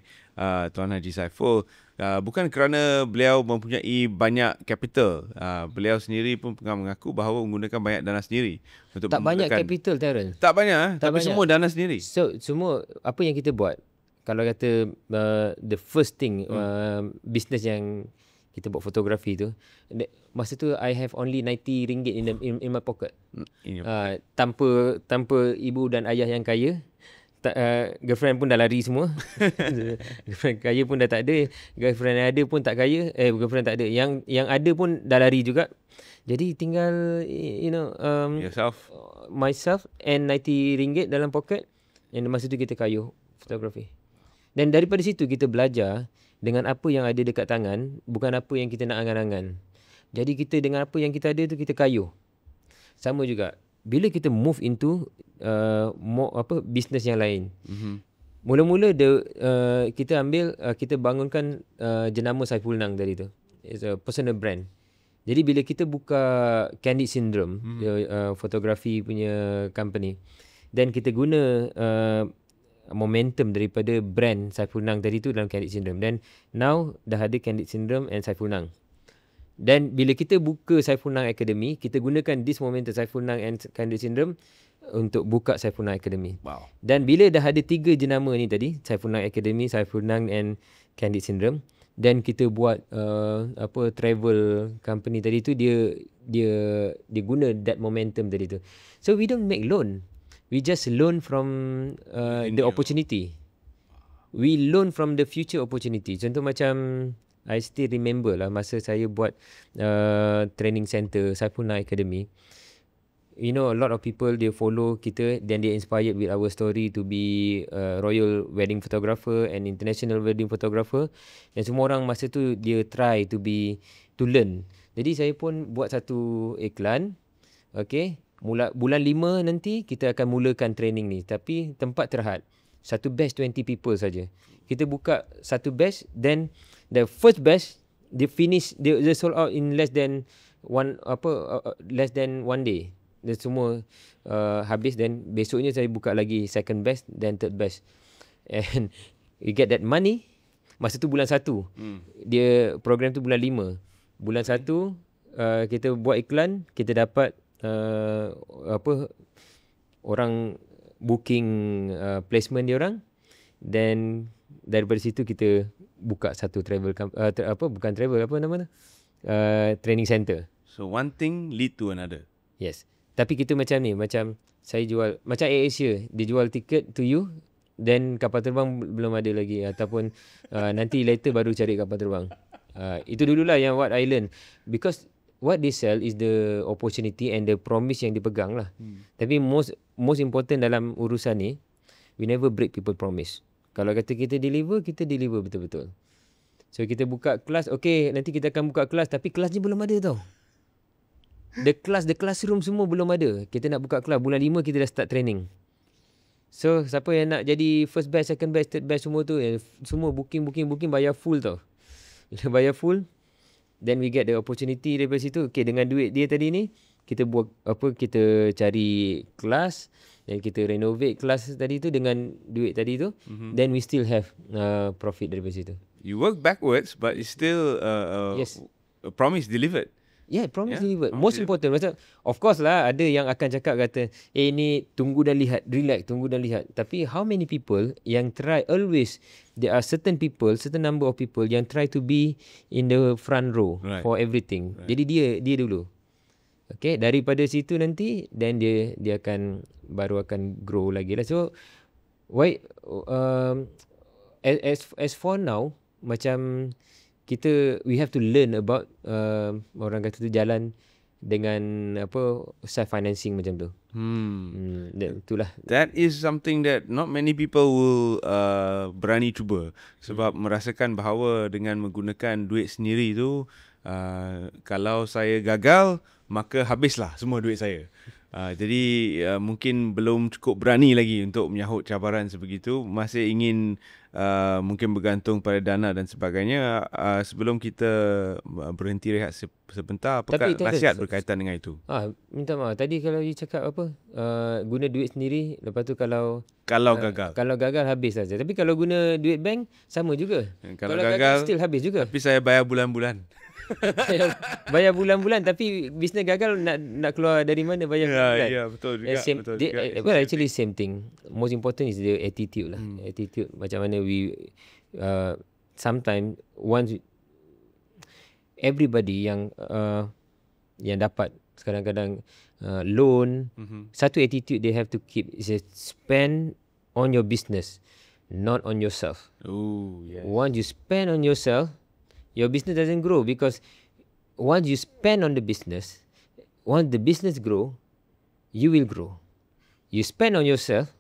Tuan Haji Saiful. bukan kerana beliau mempunyai banyak capital. Beliau sendiri pun pernah mengaku bahawa menggunakan banyak dana sendiri untuk Tak banyak memulakan. capital, Terrence. Tak banyak, Tak tapi banyak. semua dana sendiri. So semua apa yang kita buat, kalau kata the first thing business yang kita buat fotografi tu, masa tu I have only RM90 in my pocket. Tanpa ibu dan ayah yang kaya. Girlfriend pun dah lari semua. Girlfriend kaya pun dah tak ada. Girlfriend yang ada pun tak kaya. Girlfriend tak ada. Yang ada pun dah lari juga. Jadi tinggal Yourself. Myself and RM90 dalam pocket. And masa tu kita kayuh fotografi. Dan daripada situ kita belajar dengan apa yang ada dekat tangan, bukan apa yang kita nak angan-angan. Jadi kita dengan apa yang kita ada tu kita kayuh. Sama juga bila kita move into business yang lain. Mula-mula kita ambil kita bangunkan jenama Saiful Nang tadi tu. It's a personal brand. Jadi bila kita buka Candid Syndrome, fotografi punya company, then kita guna momentum daripada brand Saiful Nang tadi tu dalam Candid Syndrome. Then now dah ada Candid Syndrome and Saiful Nang. Dan bila kita buka Saiful Nang Academy, kita gunakan this momentum Saiful Nang and Candid Syndrome untuk buka Saiful Nang Academy. Wow. Dan bila dah ada 3 jenama ni tadi, Saiful Nang Academy, Saiful Nang and Candid Syndrome, dan kita buat travel company tadi tu, dia guna that momentum tadi tu. So we don't make loan. We just learn from the opportunity. We learn from the future opportunity. Contoh macam I still remember lah masa saya buat training center Saiful Nang Academy. You know, a lot of people they follow kita, then they inspired with our story to be royal wedding photographer and international wedding photographer. Dan semua orang masa tu dia try to learn. Jadi saya pun buat satu iklan. Okay. Bulan 5 nanti kita akan mulakan training ni, tapi tempat terhad. Satu batch 20 people saja. Kita buka satu batch, then the first batch they sold out in less than one day. Dan semua habis, dan besoknya saya buka lagi second batch, then third batch. And we get that money masa tu bulan 1. Dia program tu bulan 5. Bulan 1 kita buat iklan, kita dapat orang booking placement dia orang, then daripada situ kita buka satu travel training center. So one thing lead to another. Yes. Tapi kita macam ni, macam saya jual, macam AirAsia, dia jual tiket to you, then kapal terbang belum ada lagi, ataupun nanti later baru cari kapal terbang. Itu dululah yang what I learn. Because what they sell is the opportunity and the promise yang dipegang lah. Tapi most important dalam urusan ni, we never break people promise. Kalau kata kita deliver betul-betul. So kita buka kelas, okay, nanti kita akan buka kelas, tapi kelas ni belum ada tau. The classroom semua belum ada. Kita nak buka kelas, bulan 5 kita dah start training. So siapa yang nak jadi first batch, second batch, third batch semua tu, semua booking bayar full tau. Bila bayar full, then we get the opportunity daripada situ. Okay, dengan duit dia tadi ni, kita buat kita cari kelas, dan kita renovate kelas tadi tu dengan duit tadi tu. Then we still have profit daripada situ. You work backwards, but it's still Yes. a promise delivered. Yeah, promise delivered. Most important. Macam, of course lah, ada yang akan cakap kata, ni tunggu dan lihat, relax, tunggu dan lihat. Tapi how many people yang try, always, there are certain number of people yang try to be in the front row for everything. Jadi dia dulu. Okay, daripada situ nanti, then dia baru akan grow lagi lah. So, as for now, macam we have to learn about orang kata tu jalan dengan self financing macam tu. Itulah. That is something that not many people will berani cuba, sebab merasakan bahawa dengan menggunakan duit sendiri tu, kalau saya gagal, maka habislah semua duit saya. Jadi mungkin belum cukup berani lagi untuk menyahut cabaran sebegitu. Masih ingin mungkin bergantung pada dana dan sebagainya. Sebelum kita berhenti rehat sebentar, apakah nasihat berkaitan dengan itu? Minta maaf. Tadi kalau you cakap apa, guna duit sendiri, lepas tu kalau gagal. Kalau gagal habis saja. Tapi kalau guna duit bank sama juga. Kalau gagal still habis juga. Tapi saya bayar bulan-bulan. bayar bulan-bulan, tapi bisnes gagal nak keluar dari mana bayar bulan. Ya, betul juga. Betul juga. Well, actually same thing. Most important is the attitude lah. Attitude macam mana we sometimes once everybody yang dapat kadang-kadang loan, satu attitude they have to keep is spend on your business, not on yourself. Oh, yes. Once you spend on yourself, your business doesn't grow, because once you spend on the business, once the business grow, you will grow. You spend on yourself,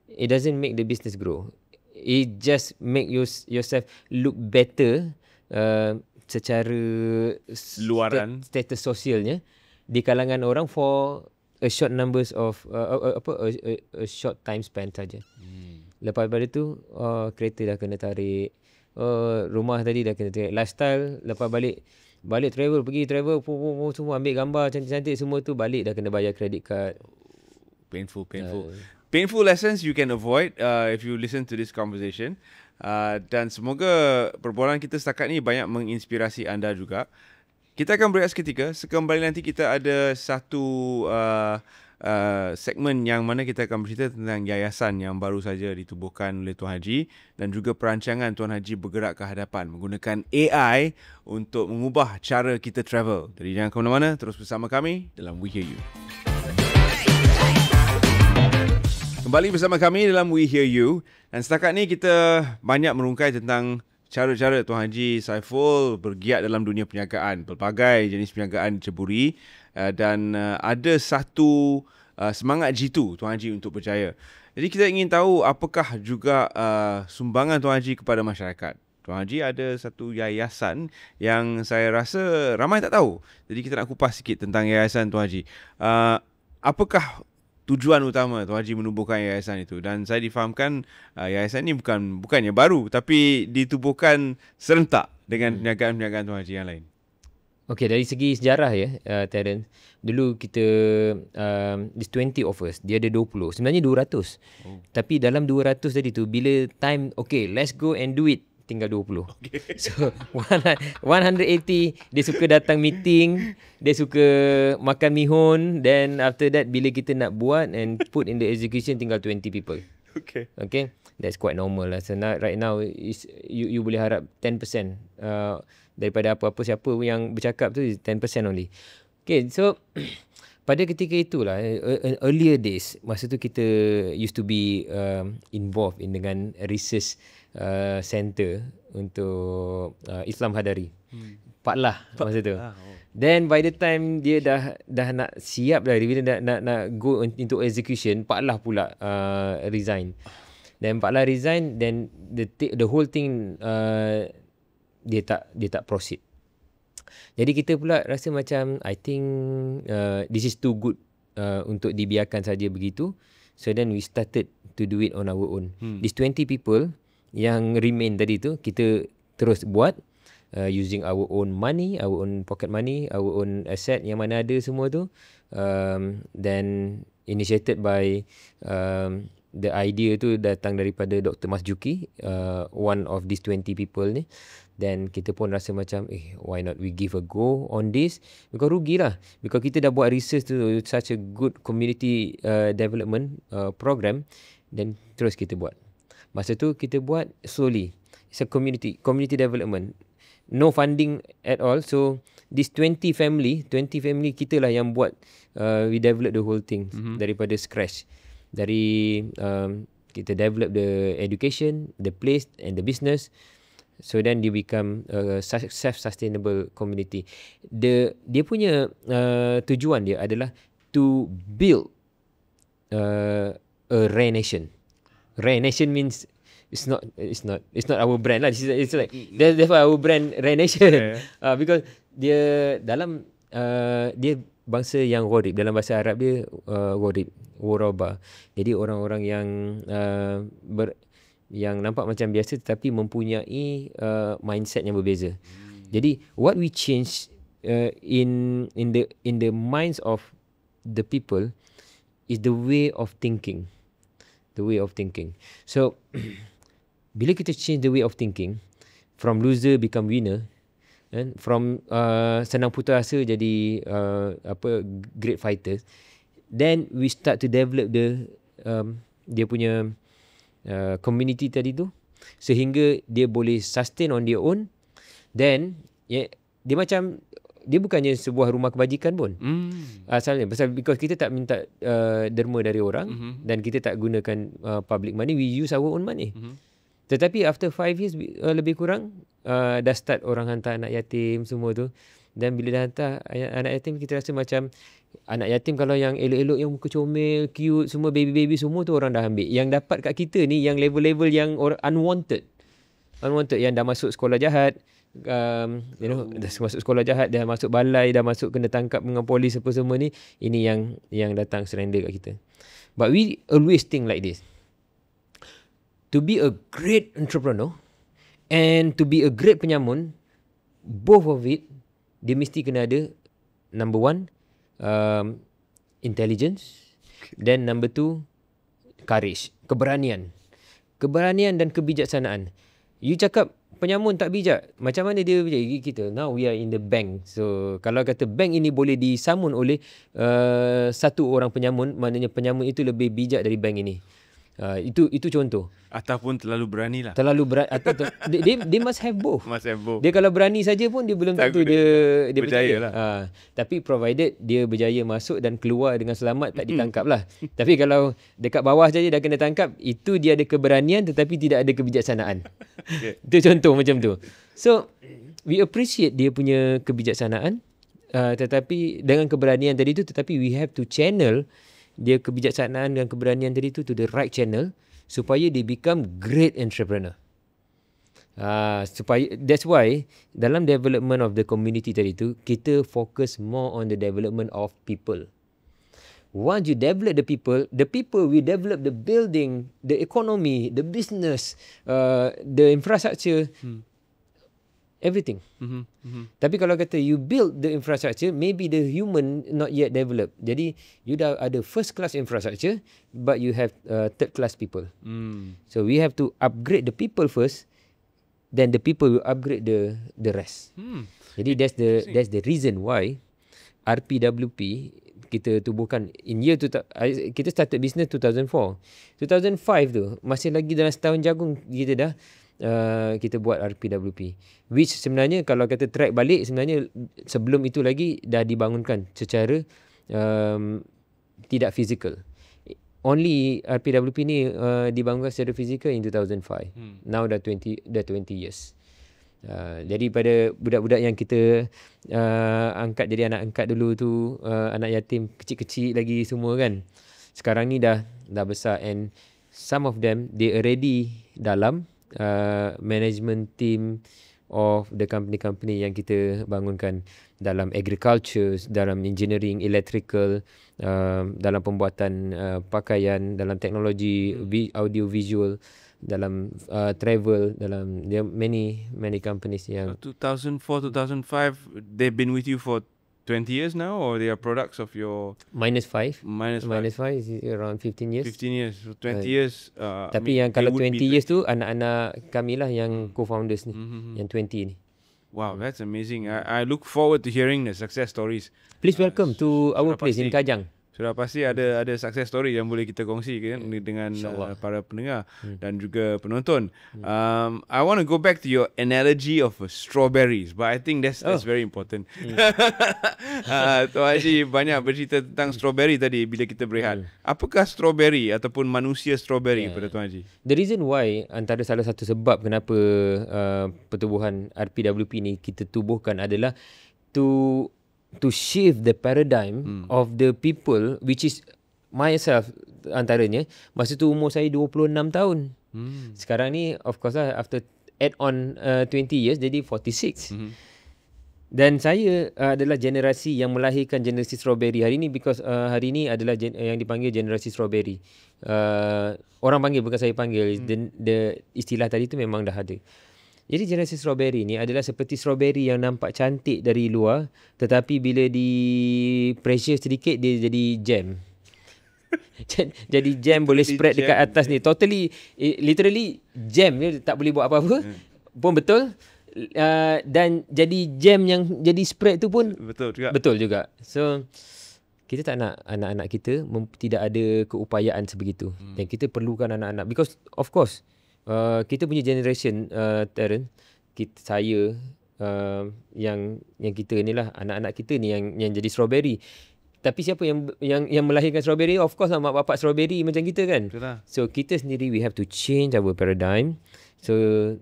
it doesn't make the business grow. It just make yourself look better secara luaran, status sosialnya di kalangan orang for a short numbers of a short time span saja. Lepas pada tu kereta dah kena tarik, rumah tadi dah kena tarik, lifestyle, lepas balik pergi travel semua ambil gambar cantik-cantik semua tu, balik dah kena bayar credit card. Painful lessons you can avoid if you listen to this conversation. Dan semoga perbualan kita setakat ni banyak menginspirasi anda juga. Kita akan berehat seketika. Sekembali nanti kita ada satu segmen yang mana kita akan bercerita tentang yayasan yang baru saja ditubuhkan oleh Tuan Haji, dan juga perancangan Tuan Haji bergerak ke hadapan menggunakan AI untuk mengubah cara kita travel. Jadi jangan ke mana-mana, terus bersama kami dalam We Hear You. Kembali bersama kami dalam We Hear You, dan setakat ni kita banyak merungkai tentang cara-cara Tuan Haji Saiful bergiat dalam dunia perniagaan. Pelbagai jenis perniagaan diceburi dan ada satu semangat jitu Tuan Haji untuk berjaya. Jadi kita ingin tahu apakah juga sumbangan Tuan Haji kepada masyarakat. Tuan Haji ada satu yayasan yang saya rasa ramai tak tahu. Jadi kita nak kupas sikit tentang yayasan Tuan Haji. Apakah tujuan utama Tuan Haji menubuhkan yayasan itu? Dan saya difahamkan yayasan ini bukannya baru, tapi ditubuhkan serentak dengan perniagaan-perniagaan Tuan Haji yang lain. Okey, dari segi sejarah ya, Terence. Dulu kita this 20 of us, dia ada 20. Sebenarnya 200. Tapi dalam 200 tadi tu, bila time okay, let's go and do it, tinggal 20. Okay. So 180 dia suka datang meeting, dia suka makan mihun, then after that bila kita nak buat and put in the execution, tinggal 20 people. Okay. That's quite normal lah. So right now is you boleh harap 10% daripada apa-apa siapa yang bercakap tu, 10% only. Okay, so pada ketika itulah, earlier days, masa tu kita used to be involved in dengan research center untuk Islam Hadari. Pak Lah masa tu. Then by the time dia dah nak siap dah, bila nak go into execution, Pak Lah pula resign. Then Pak Lah resign, then the whole thing dia tak proceed. Jadi kita pula rasa macam I think this is too good untuk dibiarkan saja begitu. So then we started to do it on our own. These 20 people yang remain tadi tu, kita terus buat using our own money, our own pocket money, our own asset yang mana ada semua tu. Then initiated by the idea tu datang daripada Dr. Mas Juki, one of these 20 people ni. Then kita pun rasa macam why not we give a go on this, because rugilah, because kita dah buat research tu, such a good community development program, then terus kita buat. Masa tu kita buat slowly. It's a community development, no funding at all. So this 20 family kita lah yang buat, we develop the whole thing daripada scratch. Dari kita develop the education, the place and the business. So then they become a self-sustainable community. Dia punya tujuan dia adalah to build a rare nation. Rare nation means it's not our brand lah. It's like that's why our brand Rare Nation. Because dia dalam dia bangsa yang gharib. Dalam bahasa Arab dia gharib, ghuraba. Jadi orang-orang yang yang nampak macam biasa tetapi mempunyai mindset yang berbeza. Jadi what we change in the minds of the people is the way of thinking. The way of thinking. So bila kita change the way of thinking, from loser become winner, and from senang putus asa jadi great fighter, then we start to develop dia punya community tadi tu, sehingga dia boleh sustain on their own. Then dia macam, dia bukannya sebuah rumah kebajikan pun. Asalnya because kita tak minta derma dari orang, dan kita tak gunakan public money, we use our own money. Tetapi after 5 years lebih kurang, dah start orang hantar anak yatim semua tu. Dan bila dah hantar anak yatim, kita rasa macam anak yatim kalau yang elok-elok, yang muka comel, cute, semua baby-baby semua tu orang dah ambil. Yang dapat kat kita ni yang level-level yang unwanted, yang dah masuk sekolah jahat, dah masuk sekolah jahat, dah masuk balai, dah masuk kena tangkap dengan polis apa semua ni. Ini yang datang surrender kat kita. But we always think like this. To be a great entrepreneur and to be a great penyamun, both of it, dia mesti kena ada, number one, intelligence, then number two, courage, keberanian dan kebijaksanaan. You cakap penyamun tak bijak, macam mana dia bijak? Kita now we are in the bank. So kalau kata bank ini boleh disamun oleh satu orang penyamun, maknanya penyamun itu lebih bijak dari bank ini. Itu contoh. Ataupun terlalu berani lah. Terlalu berani, atau dia must have both. Must have both. Dia kalau berani saja pun dia belum tentu dia berjaya lah. Tapi provided dia berjaya masuk dan keluar dengan selamat, tak ditangkap lah. Tapi kalau dekat bawah saja dah kena tangkap, itu dia ada keberanian tetapi tidak ada kebijaksanaan. Okay. Itu contoh macam tu. So we appreciate dia punya kebijaksanaan, tetapi dengan keberanian tadi tu, tetapi we have to channel dia kebijaksanaan dan keberanian tadi tu to the right channel supaya dia become great entrepreneur. Supaya, that's why dalam development of the community tadi tu, kita focus more on the development of people. Once you develop the people will develop the building, the economy, the business, the infrastructure, everything. Tapi kalau kata you build the infrastructure, maybe the human not yet developed. Jadi you dah ada first class infrastructure, but you have third class people. So we have to upgrade the people first, then the people will upgrade the rest. Jadi that's the reason why RPWP kita tubuhkan in year kita started business 2004. 2005 tu masih lagi dalam setahun jagung kita dah kita buat RPWP, which sebenarnya kalau kata track balik, sebenarnya sebelum itu lagi dah dibangunkan secara tidak fizikal. Only RPWP ni dibangunkan secara fizikal in 2005. Now dah 20 years. Jadi pada budak-budak yang kita angkat jadi anak angkat dulu tu, anak yatim kecil-kecil lagi semua kan, sekarang ni dah besar, and some of them they already dalam management team of the company yang kita bangunkan, dalam agriculture, dalam engineering, electrical, dalam pembuatan pakaian, dalam teknologi audio visual, dalam travel, dalam many companies yang 2004 2005 they've been with you for 20 years now, or they are products of your minus 5 is around 15 years. 15 years, so 20 years. Tapi yang kalau 20 years tu anak-anak kami lah yang co-founders ni, yang 20 ni. Wow, that's amazing. I look forward to hearing the success stories. Please welcome to our place in Kajang. Sudah pasti ada success story yang boleh kita kongsi kan dengan para pendengar dan juga penonton. I want to go back to your analogy of strawberries, but I think that's very important. Tuan Haji banyak bercerita tentang strawberry tadi bila kita berehat. Apakah strawberry ataupun manusia strawberry pada Tuan Haji? The reason why, antara salah satu sebab kenapa pertubuhan RPWP ni kita tubuhkan adalah to shift the paradigm of the people, which is myself antaranya. Masa tu umur saya 26 tahun. Sekarang ni of course lah, after add on 20 years jadi 46. Dan saya adalah generasi yang melahirkan generasi strawberry hari ni, because hari ni adalah yang dipanggil generasi strawberry. Orang panggil, bukan saya panggil. The istilah tadi tu memang dah ada. Jadi generasi strawberry ni adalah seperti strawberry yang nampak cantik dari luar, tetapi bila di pressure sedikit dia jadi jam. Jadi jam boleh spread dekat atas ni. Totally, literally jam. Dia tak boleh buat apa-apa. Pun betul. Dan jadi jam yang jadi spread tu pun betul juga. So kita tak nak anak-anak kita tidak ada keupayaan sebegitu. Dan kita perlukan anak-anak, because of course kita punya generation, Terence, saya yang kita ni lah, anak-anak kita ni yang jadi strawberry. Tapi siapa yang melahirkan strawberry? Of course lah mak bapak strawberry macam kita kan. So kita sendiri, we have to change our paradigm. So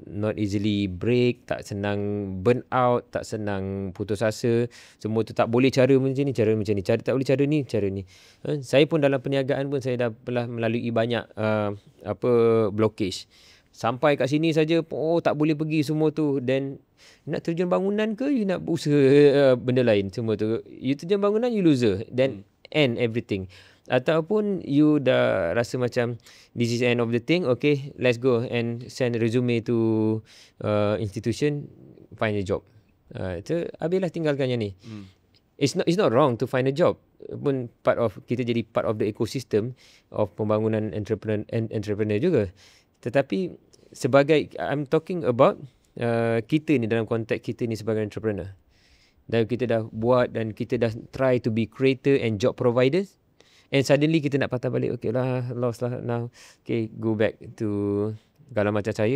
not easily break, tak senang burn out, tak senang putus asa. Semua tu tak boleh cara macam ni, cara macam ni. Cara tak boleh cara ni, cara ni. Saya pun dalam perniagaan pun saya dah pernah melalui banyak blockage. Sampai kat sini saja, tak boleh pergi semua tu. Dan nak terjun bangunan ke, you nak usaha benda lain semua tu. You terjun bangunan, you loser. Then end everything. Ataupun you dah rasa macam this is the end of the thing, okay, let's go and send resume to institution, find a job. So habislah tinggalkan yang ni. It's not wrong to find a job. Pun kita jadi part of the ecosystem of pembangunan entrepreneur juga. Tetapi sebagai, I'm talking about kita ni, dalam konteks kita ni sebagai entrepreneur. Dan kita dah buat, dan kita dah try to be creator and job providers. And suddenly kita nak patah balik, okay lah, lost lah now. Okay, go back to, kalau macam saya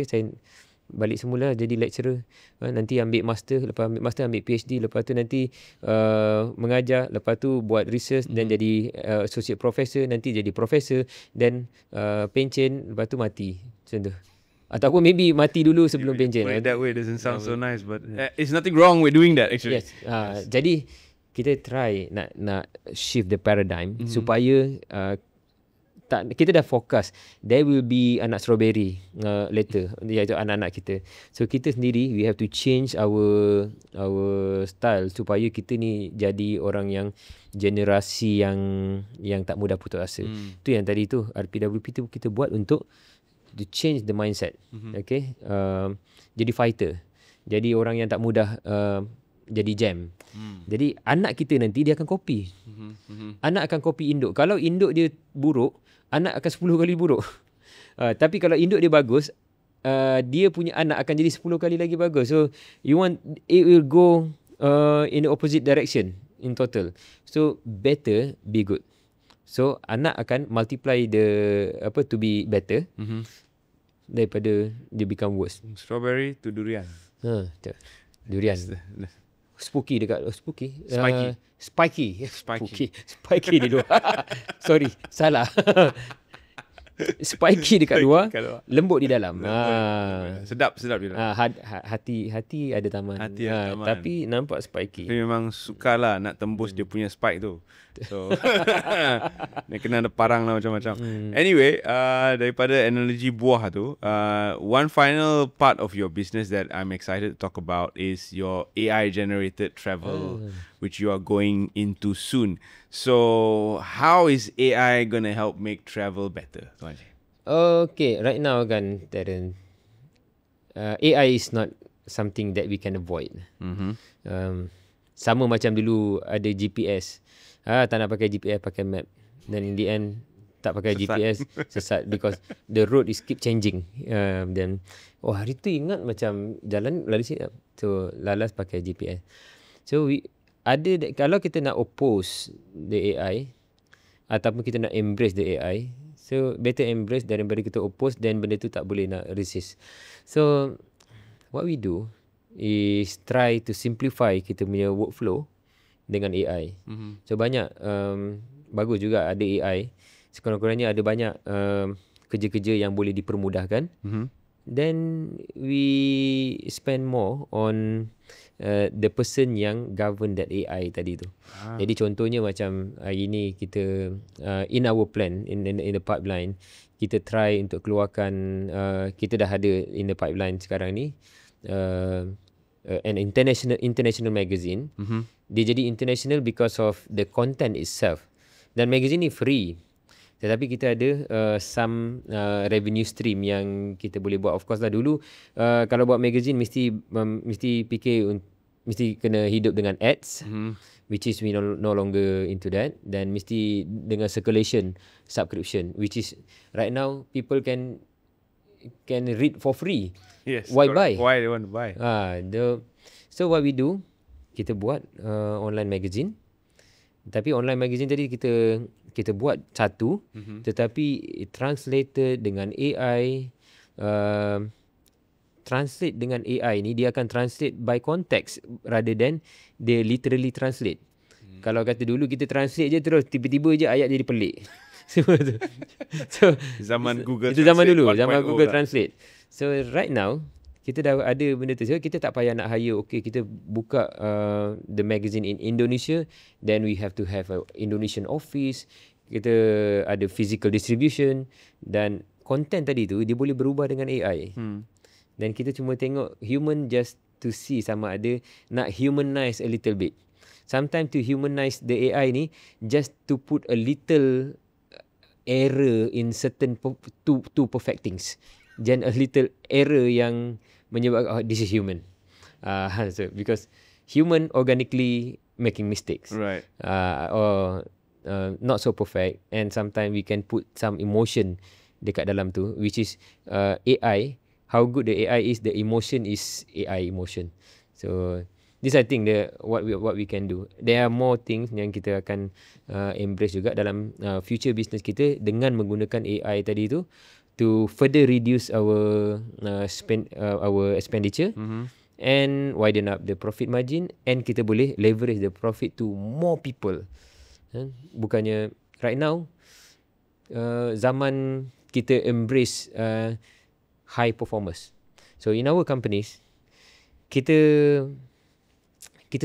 balik semula jadi lecturer. Nanti ambil master, lepas ambil master ambil PhD, lepas tu nanti mengajar, lepas tu buat research, dan jadi associate professor, nanti jadi professor, then pencen, lepas tu mati. Macam tu. Ataupun maybe mati dulu sebelum pencen. That way doesn't sound so nice, but it's nothing wrong with doing that actually. Yes. Jadi kita try nak shift the paradigm supaya kita dah fokus there will be anak strawberry later, iaitu anak-anak kita. So kita sendiri, we have to change our style supaya kita ni jadi orang yang generasi yang tak mudah putus asa. Tu yang tadi tu RPWP tu kita buat untuk to change the mindset. Okay, jadi fighter, jadi orang yang tak mudah jadi jam. Jadi anak kita nanti dia akan copy. Anak akan copy induk. Kalau induk dia buruk, anak akan 10 kali buruk. Tapi kalau induk dia bagus, dia punya anak akan jadi 10 kali lagi bagus. So you want, it will go in the opposite direction in total. So better be good. So anak akan multiply to be better daripada dia become worse. Strawberry to durian. Durian. Spooky dekat spooky. Spiky. Spiky di luar. Sorry, salah. Spiky dekat luar, lembut di dalam. Sedap di dalam. Hati ada taman. Tapi nampak spiky. Dia memang sukalah nak tembus dia punya spike tu. So dia kena ada parang lah macam-macam. Anyway, daripada analogi buah tu, one final part of your business that I'm excited to talk about is your AI generated travel, which you are going into soon. So how is AI gonna help make travel better? Okay, right now kan, Terence, AI is not something that we can avoid. Sama macam dulu ada GPS. Tak nak pakai GPS, pakai map. Dan in the end, tak pakai GPS, sesat. Because the road is keep changing. Then, hari tu ingat macam jalan lalu sini. So, lalas pakai GPS. So, kalau kita nak oppose the AI, ataupun kita nak embrace the AI, so better embrace daripada kita oppose, dan benda tu tak boleh nak resist. So, what we do is try to simplify kita punya workflow dengan AI. So banyak bagus juga ada AI. Sekurang-kurangnya ada banyak kerja-kerja yang boleh dipermudahkan. Then we spend more on the person yang govern that AI tadi tu. Jadi contohnya macam hari ni kita in our plan, in the pipeline, kita try untuk keluarkan, kita dah ada in the pipeline sekarang ni an international magazine. Dia jadi international because of the content itself. Dan magazine ni free. Tetapi kita ada some revenue stream yang kita boleh buat. Of course lah dulu kalau buat magazine mesti fikir mesti kena hidup dengan ads, which is we no longer into that. Dan mesti dengan circulation subscription, which is right now people can read for free. Yes. Why buy? Why they want to buy? So what we do, kita buat online magazine. Tapi online magazine tadi kita buat satu, tetapi translated dengan AI. Translate dengan AI ni dia akan translate by context rather than they literally translate. Kalau kata dulu kita translate je terus tiba-tiba je ayat jadi pelik. Semua tu. So zaman Google itu zaman dulu, 1.0 zaman Google lah. Translate. So right now kita dah ada benda tu. So kita tak payah nak hire, okay, kita buka the magazine in Indonesia, then we have to have a Indonesian office, kita ada physical distribution, dan content tadi tu dia boleh berubah dengan AI. Dan kita cuma tengok human just to see sama ada nak humanize a little bit. Sometimes to humanize the AI ni just to put a little error in certain to perfect things. Then a little error yang menyebabkan this is human. So because human organically making mistakes. Right. Or not so perfect, and sometimes we can put some emotion dekat dalam tu, which is AI. How good the AI is, the emotion is AI emotion. So this I think what we can do. There are more things yang kita akan embrace juga dalam future business kita dengan menggunakan AI tadi tu to further reduce our our expenditure and widen up the profit margin, and kita boleh leverage the profit to more people. Bukannya right now zaman kita embrace high performers. So in our companies kita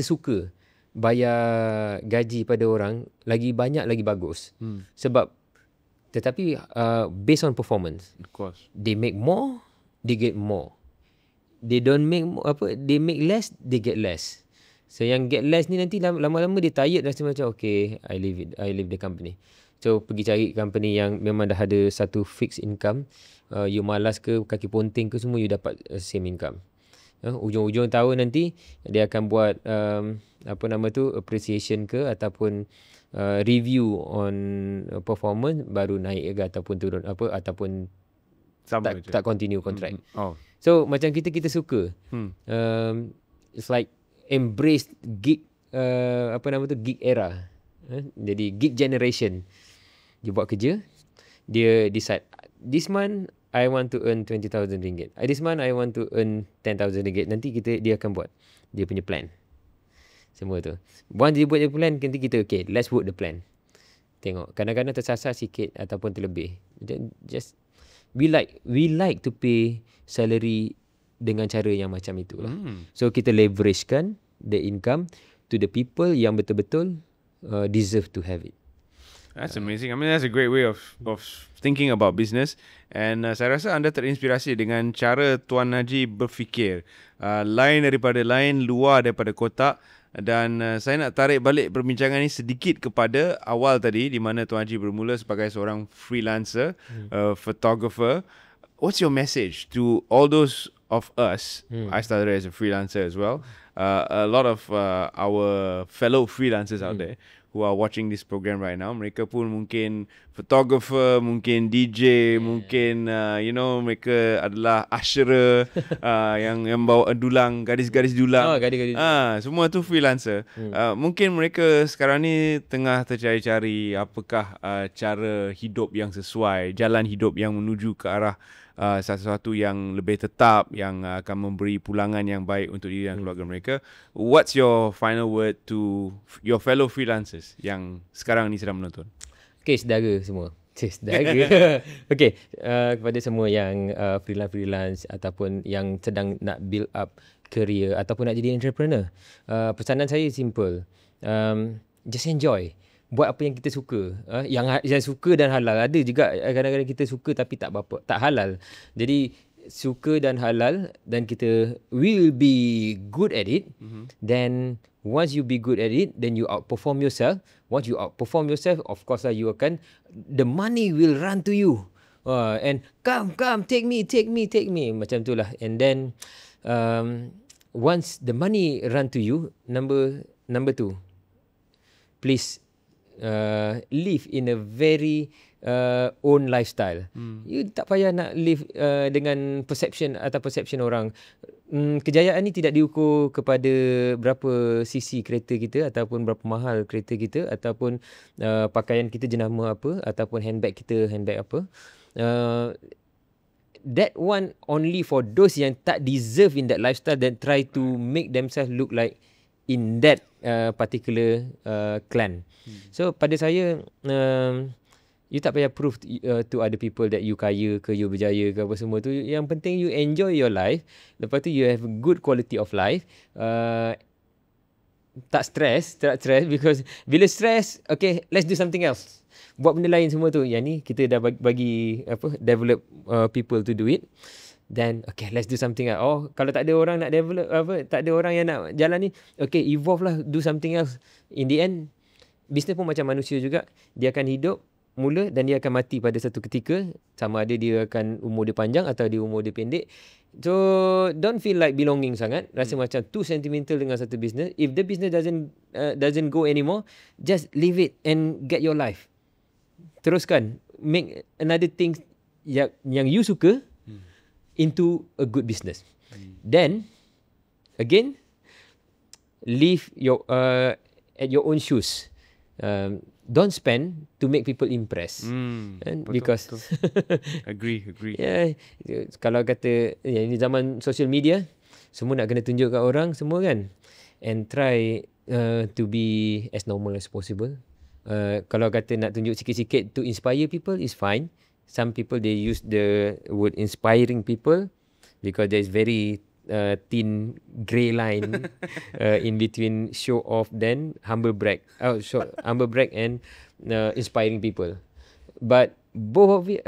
suka bayar gaji pada orang lagi banyak lagi bagus. Sebab tetapi based on performance. Of course. They make more, they get more. They don't make they make less, they get less. So yang get less ni nanti lama-lama dia tired, rasa macam okay, I leave the company. So pergi cari company yang memang dah ada satu fixed income. You malas ke kaki ponting ke semua you dapat same income. Ujung-ujung tahun nanti dia akan buat appreciation ke ataupun review on performance, baru naik ke ataupun turun ataupun tak continue contract. So macam kita suka. It's like embrace gig gig era. Jadi gig generation. Dia buat kerja, dia decide this month I want to earn 20,000 ringgit. This month I want to earn 10,000 ringgit. Nanti dia akan buat dia punya plan. Semua tu. Once dia buat dia plan, nanti kita okay, let's work the plan. Tengok, kadang-kadang tersasar sikit ataupun terlebih. Just we like to pay salary dengan cara yang macam itulah. So kita leveragekan the income to the people yang betul-betul deserve to have it. That's amazing. I mean, that's a great way of thinking about business. And saya rasa anda terinspirasi dengan cara Tuan Haji berfikir. Lain luar daripada kotak. Dan saya nak tarik balik perbincangan ini sedikit kepada awal tadi, di mana Tuan Haji bermula sebagai seorang freelancer, photographer. What's your message to all those of us? I started as a freelancer as well. A lot of our fellow freelancers out there who are watching this program right now, mereka pun mungkin photographer, mungkin DJ, mungkin mereka adalah usherer yang bawa dulang, gadis-gadis dulang. Gadis-gadis. Semua tu freelancer. Mungkin mereka sekarang ni tengah tercari-cari apakah cara hidup yang sesuai, jalan hidup yang menuju ke arah sesuatu yang lebih tetap, yang akan memberi pulangan yang baik untuk diri dan keluarga mereka. What's your final word to your fellow freelancers yang sekarang ni sedang menonton? Okay, saudara semua. Saudara. Okay, kepada semua yang freelance ataupun yang sedang nak build up career ataupun nak jadi entrepreneur, pesanan saya simple. Just enjoy. Buat apa yang kita suka. Yang suka dan halal. Ada juga kadang-kadang kita suka tapi tak halal. Jadi suka dan halal dan kita will be good at it, then once you be good at it, then you outperform yourself. Once you outperform yourself, of course lah, the money will run to you. And come, take me. Macam tu lah. And then, once the money run to you, number 2, please live in a very own lifestyle. You tak payah nak live dengan perception orang. Kejayaan ni tidak diukur kepada berapa cc kereta kita, ataupun berapa mahal kereta kita, ataupun pakaian kita jenama apa, ataupun handbag apa. That one only for those yang tak deserve in that lifestyle, that try to make themselves look like in that particular clan. So pada saya, you tak payah prove to other people that you kaya ke, you berjaya ke apa semua tu. Yang penting you enjoy your life. Lepas tu you have good quality of life. Tak stress because bila stress, okay, let's do something else. Buat benda lain semua tu. Yang ni kita dah bagi develop people to do it. Then okay, let's do something else. Oh, kalau tak ada orang nak develop tak ada orang yang nak jalan ni, okay, evolve lah, do something else. In the end, business pun macam manusia juga. Dia akan hidup mula dan dia akan mati pada satu ketika, sama ada dia akan umur dia panjang atau dia umur dia pendek. So don't feel like belonging sangat, rasa macam too sentimental dengan satu business. If the business doesn't go anymore, just leave it and get your life. Teruskan, make another thing yang you suka into a good business. Then again, live your at your own shoes. Don't spend to make people impress. Because agree. Yeah, kalau kata ini zaman social media, semua nak kena tunjuk kat orang semua kan. And try to be as normal as possible. Kalau kata nak tunjuk sikit-sikit to inspire people is fine. Some people they use the word inspiring people because there is very thin grey line in between show off then humble brag. Humble brag and inspiring people. But both of it,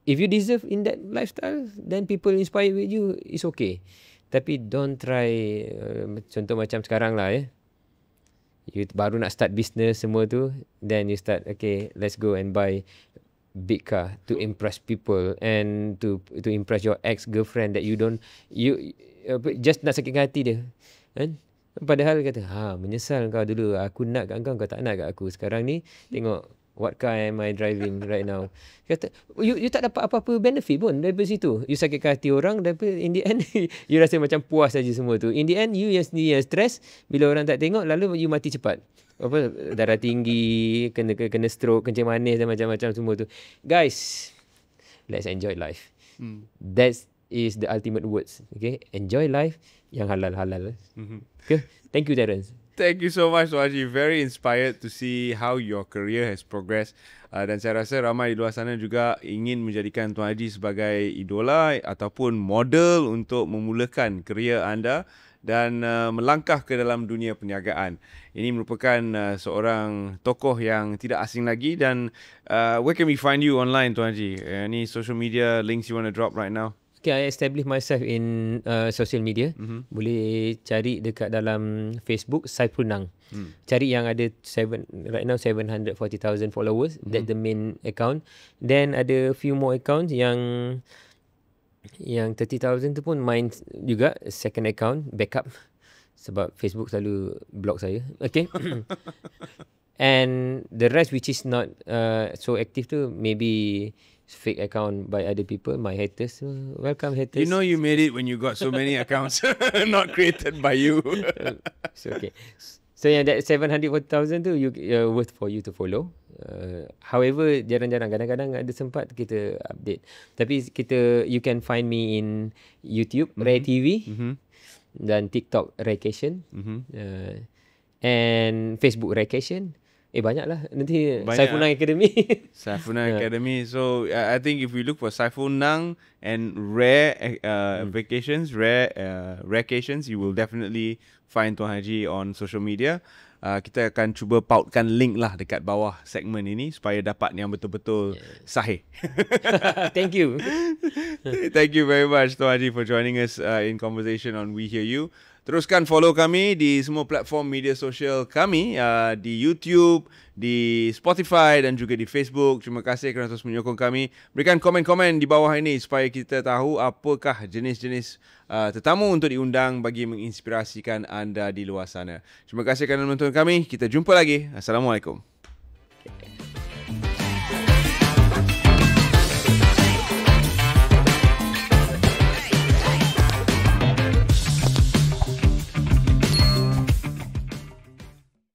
if you deserve in that lifestyle, then people inspire with you, it's okay. Tapi don't try, contoh macam sekarang lah you baru nak start business semua tu, then you start, okay, let's go and buy big car to impress people and to impress your ex-girlfriend that you just nak sakitkan hati dia kan. Padahal kata, menyesal kau dulu, aku nak kat kau tak nak kat aku. Sekarang ni tengok what car am I driving right now. Kata you tak dapat apa-apa benefit pun dari situ. You sakitkan hati orang, tapi in the end you rasa macam puas saja semua tu. In the end you yang sendiri yang stress bila orang tak tengok, lalu you mati cepat. Darah tinggi, kena stroke, kencing manis dan macam-macam semua tu. Guys, let's enjoy life. That is the ultimate words. Okay, enjoy life yang halal-halal. Okay, thank you Terence. Thank you so much, Haji. Very inspired to see how your career has progressed. Dan saya rasa ramai di luar sana juga ingin menjadikan Tuan Haji sebagai idola ataupun model untuk memulakan kerjaya anda dan melangkah ke dalam dunia perniagaan. Ini merupakan seorang tokoh yang tidak asing lagi. Dan where can we find you online, Tuan Haji? Any social media links you want to drop right now? Okay, I establish myself in social media. Boleh cari dekat dalam Facebook Saiful Nang. Cari yang ada right now 740,000 followers. That's the main account. Then ada few more accounts yang 30,000 tu pun mine juga, second account, backup. Sebab Facebook selalu block saya. Okay. And the rest which is not so active tu, maybe fake account by other people, my haters. Welcome haters. You know you made it when you got so many accounts not created by you. So okay. So yang that 740,000 tu worth for you to follow. However, jarang-jarang, kadang-kadang ada sempat kita update. Tapi you can find me in YouTube, Ray TV, dan TikTok Raycation, and Facebook Raycation. Banyak lah. Nanti Saiful Nang Academy. Saiful Nang Academy. So I think if we look for Saiful Nang and Rare Vacations, Raycations, you will definitely find Tuan Haji on social media. kita akan cuba pautkan link lah dekat bawah segmen ini supaya dapat yang betul-betul sahih. Thank you. Thank you very much Tuan Haji for joining us in conversation on We Hear You. Teruskan follow kami di semua platform media sosial kami, di YouTube, di Spotify dan juga di Facebook. Terima kasih kerana terus menyokong kami. Berikan komen-komen di bawah ini supaya kita tahu apakah jenis-jenis tetamu untuk diundang bagi menginspirasikan anda di luar sana. Terima kasih kerana menonton kami. Kita jumpa lagi. Assalamualaikum.